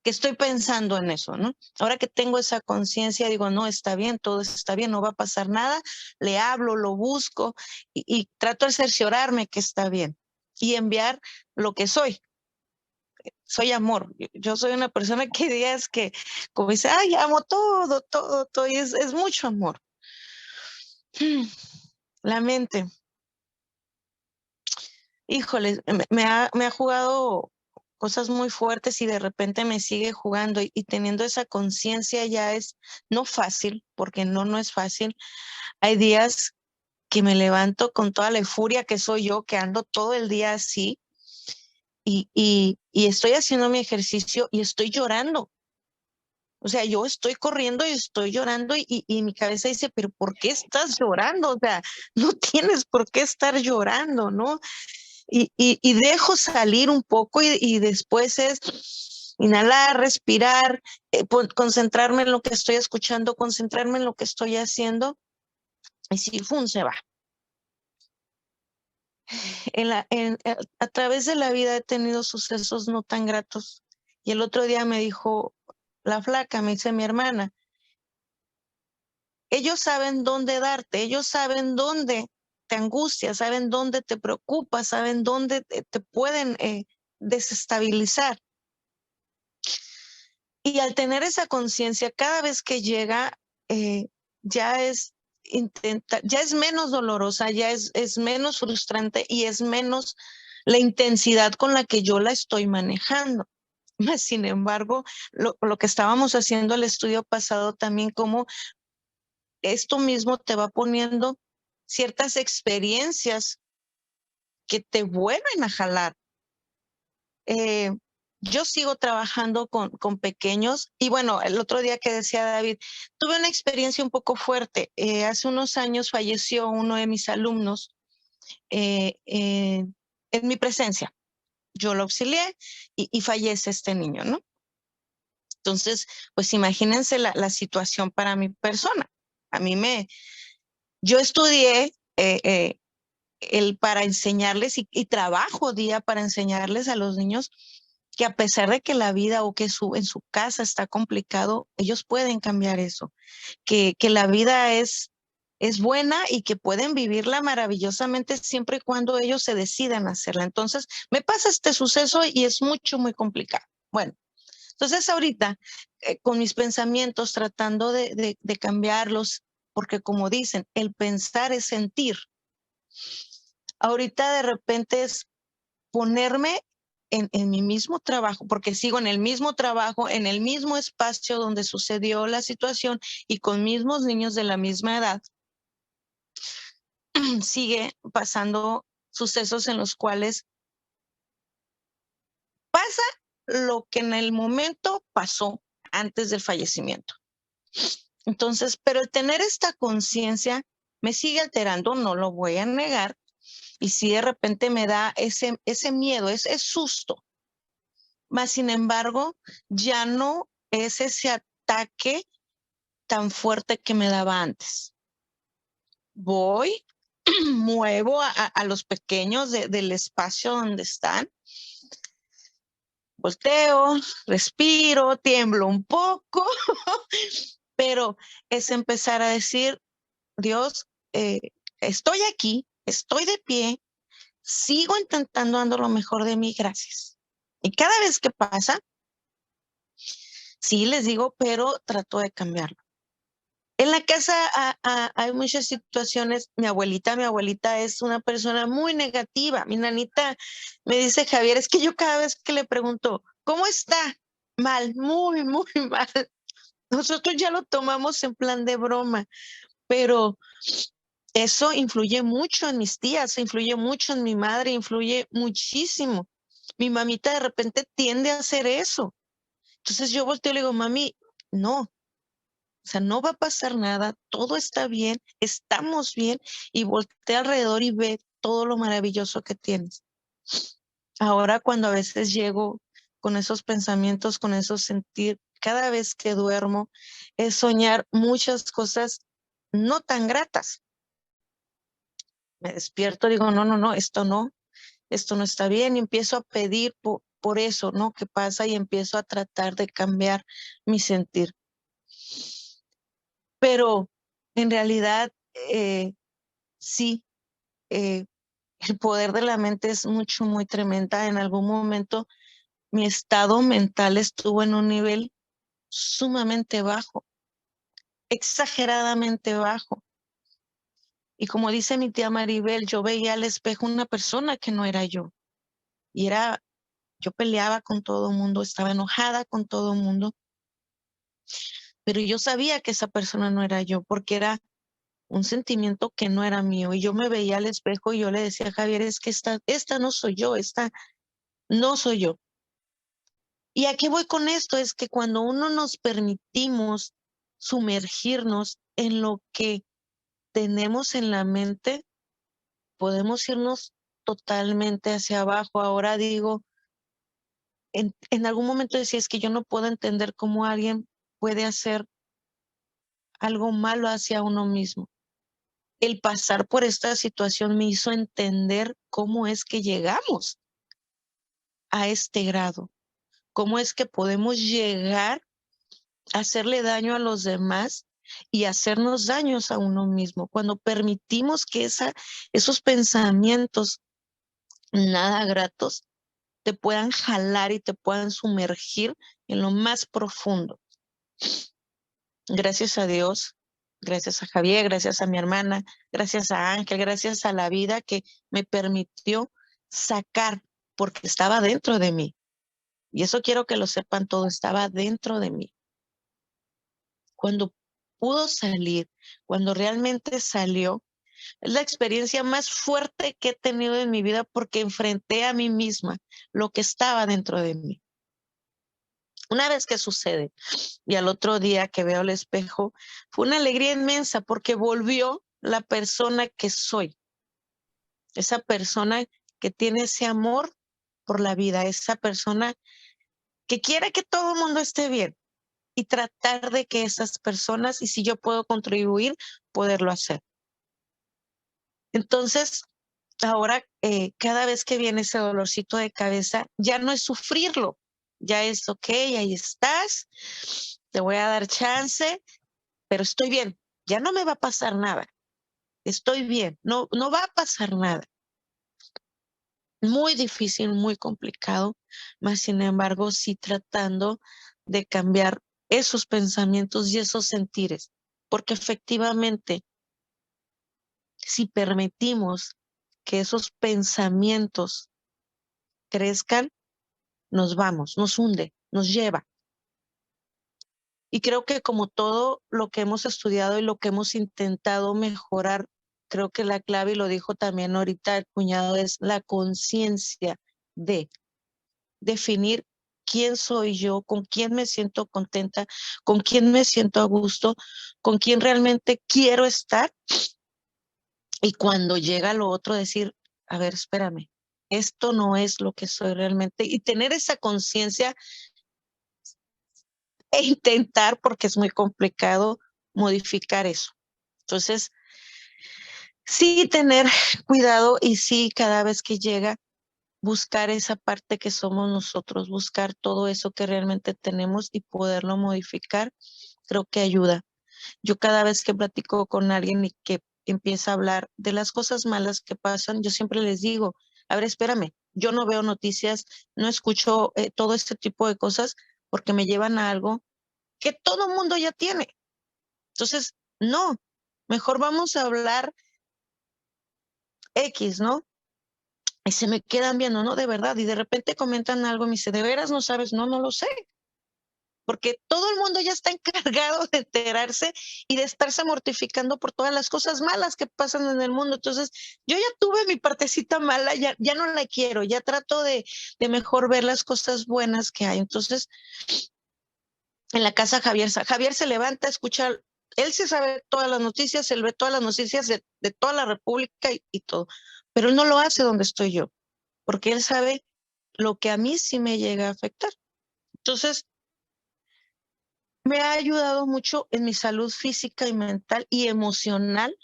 estoy pensando en eso, ¿no? Ahora que tengo esa conciencia, digo, no, está bien, todo está bien, no va a pasar nada, le hablo, lo busco y trato de cerciorarme que está bien y enviar lo que soy. soy amor. Yo soy una persona que días que, como dice, ay, amo todo, todo, todo, y es mucho amor. La mente, híjole, me ha jugado cosas muy fuertes y de repente me sigue jugando y teniendo esa conciencia ya es no fácil, porque no es fácil. Hay días que me levanto con toda la furia que soy yo, que ando todo el día así y estoy haciendo mi ejercicio y estoy llorando. O sea, yo estoy corriendo y estoy llorando y mi cabeza dice, pero ¿por qué estás llorando? O sea, no tienes por qué estar llorando, ¿no? Y dejo salir un poco y después es inhalar, respirar, concentrarme en lo que estoy escuchando, concentrarme en lo que estoy haciendo y si se va. A través de la vida he tenido sucesos no tan gratos y el otro día me dijo la flaca, me dice mi hermana, ellos saben dónde darte, ellos saben dónde te angustia, saben dónde te preocupa, saben dónde te pueden desestabilizar. Y al tener esa conciencia, cada vez que llega, ya es menos dolorosa, ya es menos frustrante y es menos la intensidad con la que yo la estoy manejando. Sin embargo, lo que estábamos haciendo el estudio pasado también, como esto mismo te va poniendo ciertas experiencias que te vuelven a jalar. Yo sigo trabajando con pequeños y bueno, el otro día que decía David, tuve una experiencia un poco fuerte. Hace unos años falleció uno de mis alumnos en mi presencia. Yo lo auxilié y fallece este niño, ¿no? Entonces, pues imagínense la situación para mi persona. Yo estudié para enseñarles y trabajo día para enseñarles a los niños que a pesar de que la vida o que en su casa está complicado, ellos pueden cambiar eso, que la vida es buena y que pueden vivirla maravillosamente siempre y cuando ellos se decidan hacerla. Entonces, me pasa este suceso y es muy complicado. Bueno, entonces ahorita, con mis pensamientos, tratando de cambiarlos, porque como dicen, el pensar es sentir. Ahorita de repente es ponerme en mi mismo trabajo, porque sigo en el mismo trabajo, en el mismo espacio donde sucedió la situación y con mismos niños de la misma edad, sigue pasando sucesos en los cuales pasa lo que en el momento pasó antes del fallecimiento. Entonces, pero el tener esta conciencia me sigue alterando, no lo voy a negar, y si de repente me da ese miedo, ese susto. Mas, sin embargo, ya no es ese ataque tan fuerte que me daba antes. Voy, muevo a los pequeños del espacio donde están, volteo, respiro, tiemblo un poco, pero es empezar a decir, Dios, estoy aquí, estoy de pie, sigo intentando dando lo mejor de mí, gracias. Y cada vez que pasa, sí les digo, pero trato de cambiarlo. En la casa hay muchas situaciones. Mi abuelita es una persona muy negativa. Mi nanita me dice, Javier, es que yo cada vez que le pregunto, ¿cómo está? Mal, muy mal. Nosotros ya lo tomamos en plan de broma, pero eso influye mucho en mis tías, influye mucho en mi madre, influye muchísimo. Mi mamita de repente tiende a hacer eso. Entonces yo volteo y le digo, mami, no, o sea, no va a pasar nada, todo está bien, estamos bien, y voltea alrededor y ve todo lo maravilloso que tienes. Ahora cuando a veces llego con esos pensamientos, con esos sentir, cada vez que duermo, es soñar muchas cosas no tan gratas. Me despierto, digo, no, esto no está bien, y empiezo a pedir por eso, ¿no? ¿Qué pasa? Y empiezo a tratar de cambiar mi sentir. Pero en realidad, sí, el poder de la mente es muy tremenda. En algún momento mi estado mental estuvo en un nivel sumamente bajo, exageradamente bajo. Y como dice mi tía Maribel, yo veía al espejo una persona que no era yo. Y yo peleaba con todo el mundo, estaba enojada con todo el mundo, pero yo sabía que esa persona no era yo, porque era un sentimiento que no era mío. Y yo me veía al espejo y yo le decía a Javier, es que esta no soy yo, esta no soy yo. ¿Y a qué voy con esto? Es que cuando uno nos permitimos sumergirnos en lo que tenemos en la mente, podemos irnos totalmente hacia abajo. Ahora digo, en algún momento decía, es que yo no puedo entender cómo alguien puede hacer algo malo hacia uno mismo. El pasar por esta situación me hizo entender cómo es que llegamos a este grado, cómo es que podemos llegar a hacerle daño a los demás y hacernos daños a uno mismo. Cuando permitimos que esos pensamientos nada gratos te puedan jalar y te puedan sumergir en lo más profundo. Gracias a Dios, gracias a Javier, gracias a mi hermana, gracias a Ángel, gracias a la vida que me permitió sacar, porque estaba dentro de mí. Y eso quiero que lo sepan todos, estaba dentro de mí. Cuando pudo salir, cuando realmente salió, es la experiencia más fuerte que he tenido en mi vida porque enfrenté a mí misma lo que estaba dentro de mí. Una vez que sucede y al otro día que veo el espejo, fue una alegría inmensa porque volvió la persona que soy, esa persona que tiene ese amor por la vida, esa persona que quiere que todo el mundo esté bien y tratar de que esas personas, y si yo puedo contribuir, poderlo hacer. Entonces, ahora cada vez que viene ese dolorcito de cabeza, ya no es sufrirlo, ya es, ok, ahí estás, te voy a dar chance, pero estoy bien, ya no me va a pasar nada, estoy bien, no va a pasar nada. Muy difícil, muy complicado, mas sin embargo sí tratando de cambiar esos pensamientos y esos sentires, porque efectivamente si permitimos que esos pensamientos crezcan, nos vamos, nos hunde, nos lleva. Y creo que como todo lo que hemos estudiado y lo que hemos intentado mejorar, creo que la clave, y lo dijo también ahorita el cuñado, es la conciencia de definir quién soy yo, con quién me siento contenta, con quién me siento a gusto, con quién realmente quiero estar. Y cuando llega lo otro, decir, a ver, espérame, esto no es lo que soy realmente. Y tener esa conciencia e intentar, porque es muy complicado, modificar eso. Entonces, sí tener cuidado y sí cada vez que llega, buscar esa parte que somos nosotros, buscar todo eso que realmente tenemos y poderlo modificar, creo que ayuda. Yo cada vez que platico con alguien y que empieza a hablar de las cosas malas que pasan, yo siempre les digo, a ver, espérame, yo no veo noticias, no escucho todo este tipo de cosas porque me llevan a algo que todo el mundo ya tiene. Entonces, no, mejor vamos a hablar X, ¿no? Y se me quedan viendo, ¿no? De verdad, y de repente comentan algo y me dice, ¿de veras no sabes? No, no lo sé. Porque todo el mundo ya está encargado de enterarse y de estarse mortificando por todas las cosas malas que pasan en el mundo. Entonces, yo ya tuve mi partecita mala, ya no la quiero, ya trato de mejor ver las cosas buenas que hay. Entonces, en la casa Javier se levanta, escucha, él se sabe todas las noticias, él ve todas las noticias de toda la República y todo, pero él no lo hace donde estoy yo, porque él sabe lo que a mí sí me llega a afectar. Entonces, me ha ayudado mucho en mi salud física y mental y emocional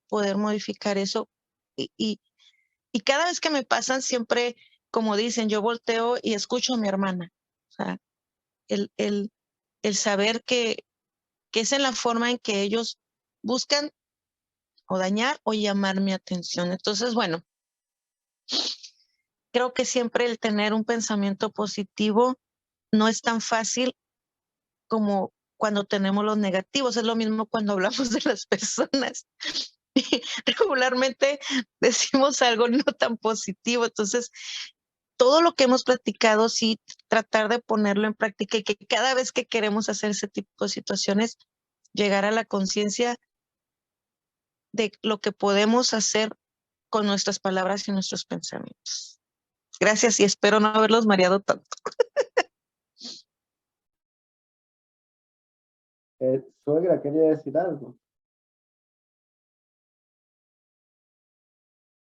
poder modificar eso. Y cada vez que me pasan, siempre, como dicen, yo volteo y escucho a mi hermana. O sea, el saber que es en la forma en que ellos buscan o dañar o llamar mi atención. Entonces, bueno, creo que siempre el tener un pensamiento positivo no es tan fácil como cuando tenemos los negativos. Es lo mismo cuando hablamos de las personas. Regularmente decimos algo no tan positivo. Entonces, todo lo que hemos platicado, sí, tratar de ponerlo en práctica y que cada vez que queremos hacer ese tipo de situaciones, llegar a la conciencia de lo que podemos hacer con nuestras palabras y nuestros pensamientos. Gracias y espero no haberlos mareado tanto. Suegra, quería decir algo.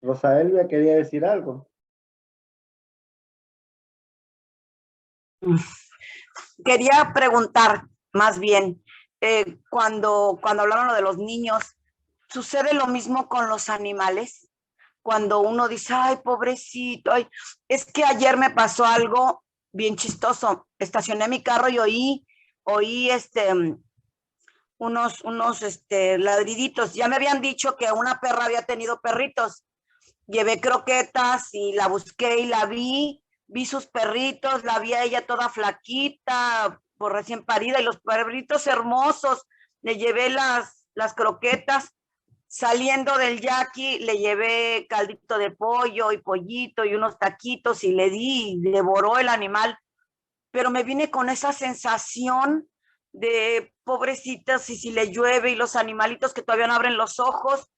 Rosa Elvia quería decir algo. Quería preguntar, más bien, cuando hablaron lo de los niños, ¿sucede lo mismo con los animales? Cuando uno dice, ay, pobrecito, ay, es que ayer me pasó algo bien chistoso. Estacioné mi carro y oí unos ladriditos. Ya me habían dicho que una perra había tenido perritos. Llevé croquetas y la busqué y la vi sus perritos, la vi a ella toda flaquita, por recién parida, y los perritos hermosos. Le llevé las croquetas. Saliendo del yaqui, le llevé caldito de pollo y pollito y unos taquitos y le di, y devoró el animal. Pero me vine con esa sensación de pobrecitas, y si le llueve y los animalitos que todavía no abren los ojos.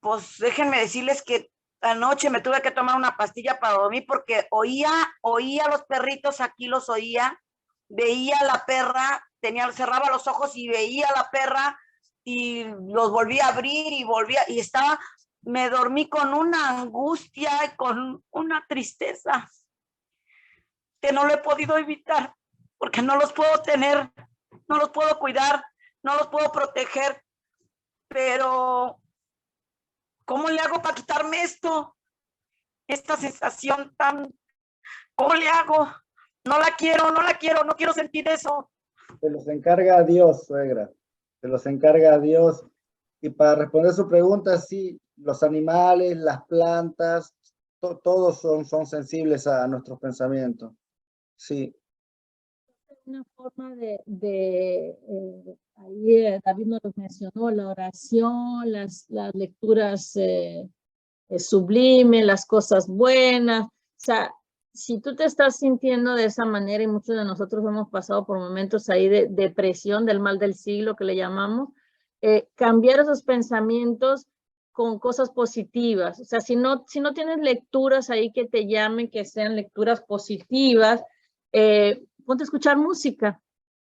Pues déjenme decirles que anoche me tuve que tomar una pastilla para dormir porque oía los perritos, aquí los oía, veía a la perra, cerraba los ojos y veía a la perra y los volví a abrir y me dormí con una angustia y con una tristeza que no lo he podido evitar porque no los puedo tener, no los puedo cuidar, no los puedo proteger, pero ¿cómo le hago para quitarme esta sensación tan, ¿cómo le hago? No la quiero, no quiero sentir eso. Se los encarga Dios, suegra. Se los encarga Dios. Y para responder su pregunta, sí, los animales, las plantas, todos son sensibles a nuestros pensamientos. Sí. Una forma ahí David nos lo mencionó, la oración, las lecturas sublimes, las cosas buenas. O sea, si tú te estás sintiendo de esa manera, y muchos de nosotros hemos pasado por momentos ahí de depresión, del mal del siglo que le llamamos, cambiar esos pensamientos con cosas positivas. O sea, si no tienes lecturas ahí que te llamen, que sean lecturas positivas, ponte a escuchar música,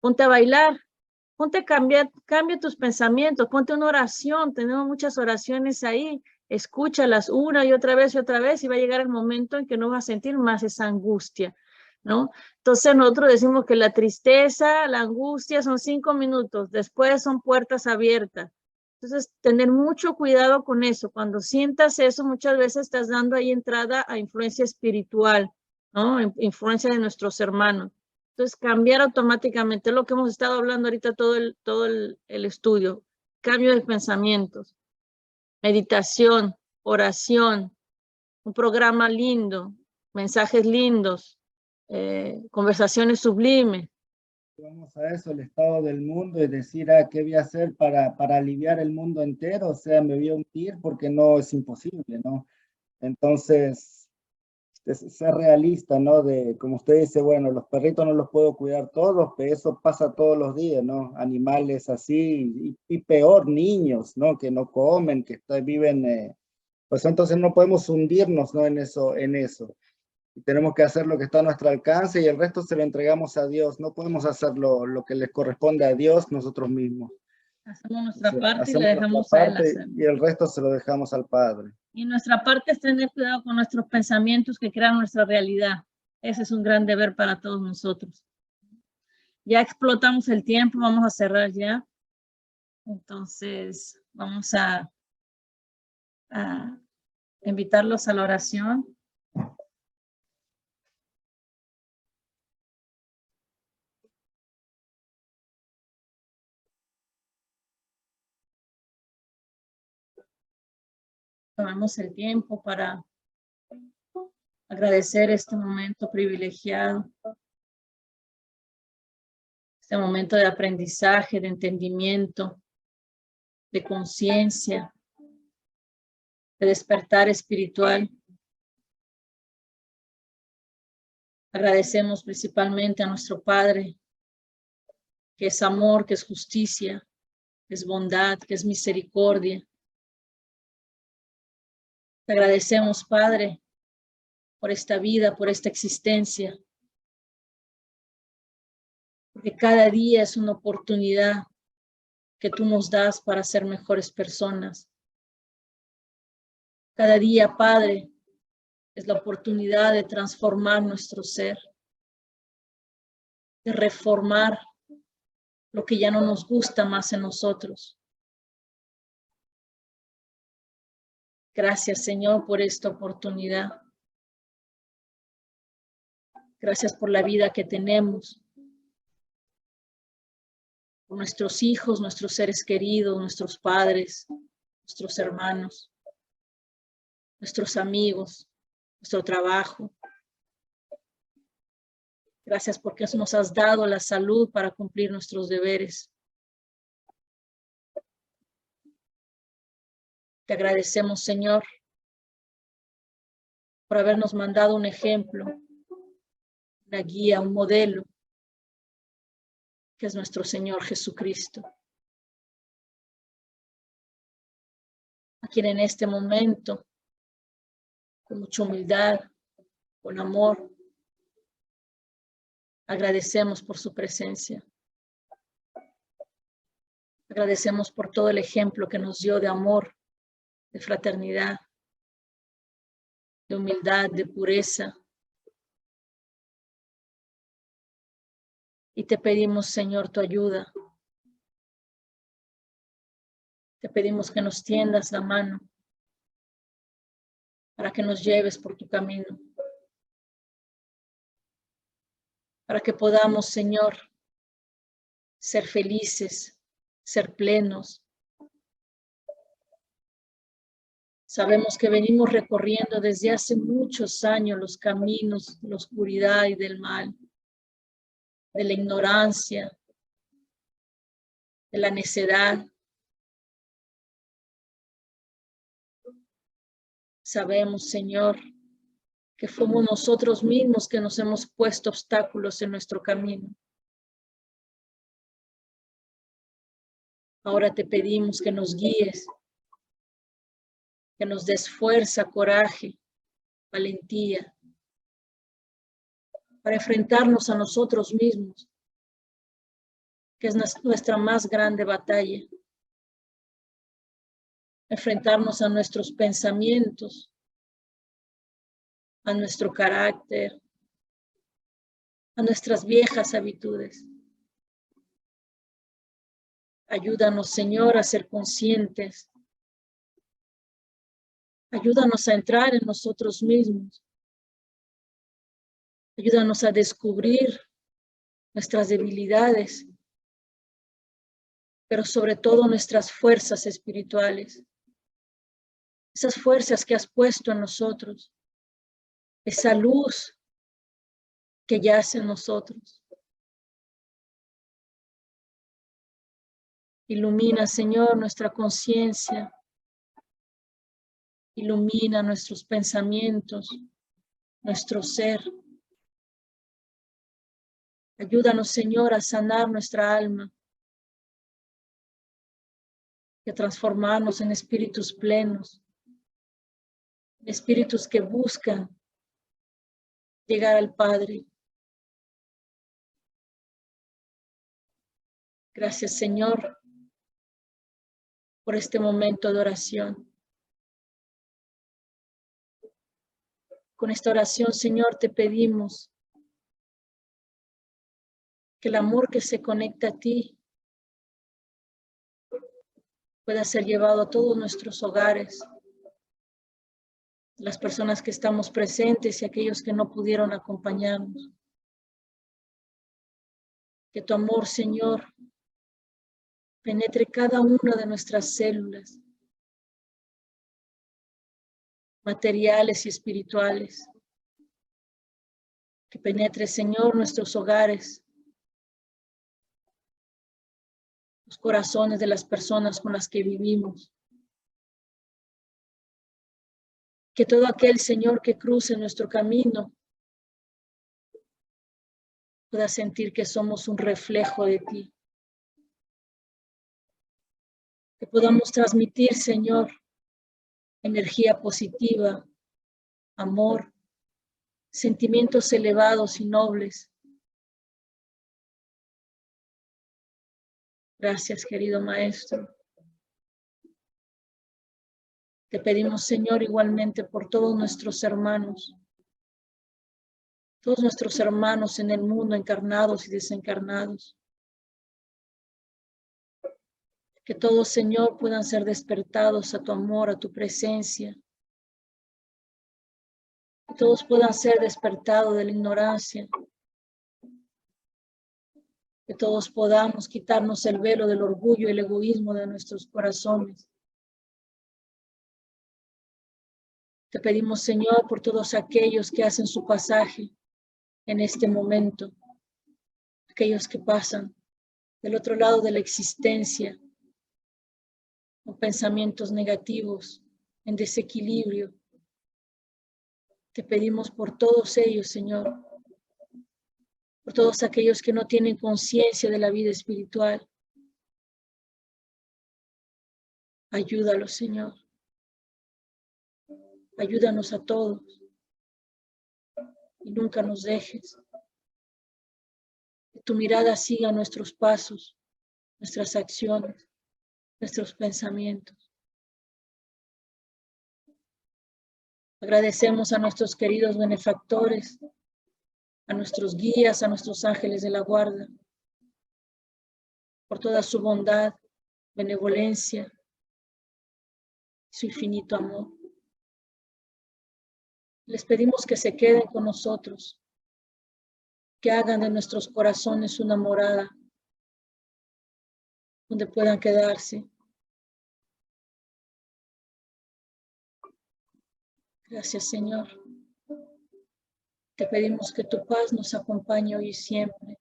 ponte a bailar, ponte a cambia tus pensamientos, ponte una oración. Tenemos muchas oraciones ahí, escúchalas una y otra vez y va a llegar el momento en que no vas a sentir más esa angustia, ¿no? Entonces nosotros decimos que la tristeza, la angustia son 5 minutos, después son puertas abiertas. Entonces, tener mucho cuidado con eso. Cuando sientas eso, muchas veces estás dando ahí entrada a influencia espiritual, ¿no? Influencia de nuestros hermanos. Entonces, cambiar automáticamente lo que hemos estado hablando ahorita todo el estudio. Cambio de pensamientos, meditación, oración, un programa lindo, mensajes lindos, conversaciones sublimes. Vamos a eso, el estado del mundo, y decir, ¿qué voy a hacer para aliviar el mundo entero? O sea, me voy a hundir porque no es imposible, ¿no? Entonces, ser realista, ¿no? Como usted dice, bueno, los perritos no los puedo cuidar todos, pero eso pasa todos los días, ¿no? Animales así, y peor, niños, ¿no? Que no comen, que viven, pues entonces no podemos hundirnos, ¿no? En eso. Y tenemos que hacer lo que está a nuestro alcance y el resto se lo entregamos a Dios. No podemos hacer lo que les corresponde a Dios nosotros mismos. Hacemos nuestra parte Hacemos y le dejamos a él hacer. y el resto se lo dejamos al Padre. Y nuestra parte es tener cuidado con nuestros pensamientos que crean nuestra realidad. Ese es un gran deber para todos nosotros. Ya explotamos el tiempo, vamos a cerrar ya. Entonces, vamos a invitarlos a la oración. Tomamos el tiempo para agradecer este momento privilegiado, este momento de aprendizaje, de entendimiento, de conciencia, de despertar espiritual. Agradecemos principalmente a nuestro Padre, que es amor, que es justicia, que es bondad, que es misericordia. Te agradecemos, Padre, por esta vida, por esta existencia, porque cada día es una oportunidad que tú nos das para ser mejores personas. Cada día, Padre, es la oportunidad de transformar nuestro ser, de reformar lo que ya no nos gusta más en nosotros. Gracias, Señor, por esta oportunidad. Gracias por la vida que tenemos, por nuestros hijos, nuestros seres queridos, nuestros padres, nuestros hermanos, nuestros amigos, nuestro trabajo. Gracias porque nos has dado la salud para cumplir nuestros deberes. Te agradecemos, Señor, por habernos mandado un ejemplo, una guía, un modelo, que es nuestro Señor Jesucristo, a quien en este momento, con mucha humildad, con amor, agradecemos por su presencia. Agradecemos por todo el ejemplo que nos dio de amor, de fraternidad, de humildad, de pureza. Y te pedimos, Señor, tu ayuda. Te pedimos que nos tiendas la mano para que nos lleves por tu camino. Para que podamos, Señor, ser felices, ser plenos. Sabemos que venimos recorriendo desde hace muchos años los caminos de la oscuridad y del mal, de la ignorancia, de la necedad. Sabemos, Señor, que fuimos nosotros mismos que nos hemos puesto obstáculos en nuestro camino. Ahora te pedimos que nos guíes, que nos des fuerza, coraje, valentía, para enfrentarnos a nosotros mismos, que es nuestra más grande batalla. Enfrentarnos a nuestros pensamientos, a nuestro carácter, a nuestras viejas habitudes. Ayúdanos, Señor, a ser conscientes. Ayúdanos a entrar en nosotros mismos. Ayúdanos a descubrir nuestras debilidades, pero sobre todo nuestras fuerzas espirituales. Esas fuerzas que has puesto en nosotros. Esa luz que yace en nosotros. Ilumina, Señor, nuestra conciencia. Ilumina nuestros pensamientos, nuestro ser. Ayúdanos, Señor, a sanar nuestra alma y a transformarnos en espíritus plenos, en espíritus que buscan llegar al Padre. Gracias, Señor, por este momento de oración. Con esta oración, Señor, te pedimos que el amor que se conecta a ti pueda ser llevado a todos nuestros hogares, las personas que estamos presentes y aquellos que no pudieron acompañarnos. Que tu amor, Señor, penetre cada una de nuestras células, materiales y espirituales. Que penetre, Señor, nuestros hogares, los corazones de las personas con las que vivimos. Que todo aquel, Señor, que cruce nuestro camino pueda sentir que somos un reflejo de ti. Que podamos transmitir, Señor, energía positiva, amor, sentimientos elevados y nobles. Gracias, querido Maestro. Te pedimos, Señor, igualmente por todos nuestros hermanos en el mundo, encarnados y desencarnados. Que todos, Señor, puedan ser despertados a tu amor, a tu presencia. Que todos puedan ser despertados de la ignorancia. Que todos podamos quitarnos el velo del orgullo y el egoísmo de nuestros corazones. Te pedimos, Señor, por todos aquellos que hacen su pasaje en este momento, aquellos que pasan del otro lado de la existencia, con pensamientos negativos, en desequilibrio. Te pedimos por todos ellos, Señor, por todos aquellos que no tienen conciencia de la vida espiritual. Ayúdalos, Señor. Ayúdanos a todos y nunca nos dejes. Que tu mirada siga nuestros pasos, nuestras acciones, nuestros pensamientos. Agradecemos a nuestros queridos benefactores, a nuestros guías, a nuestros ángeles de la guarda, por toda su bondad, benevolencia, su infinito amor. Les pedimos que se queden con nosotros, que hagan de nuestros corazones una morada donde puedan quedarse. Gracias, Señor. Te pedimos que tu paz nos acompañe hoy y siempre,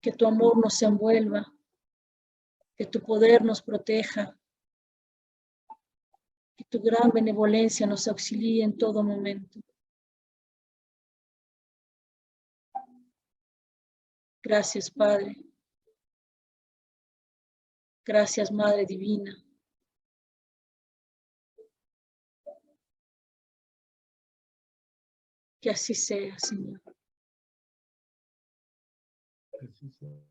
que tu amor nos envuelva, que tu poder nos proteja, que tu gran benevolencia nos auxilie en todo momento. Gracias, Padre. Gracias, Madre Divina. Que así sea, Señor. Así sea.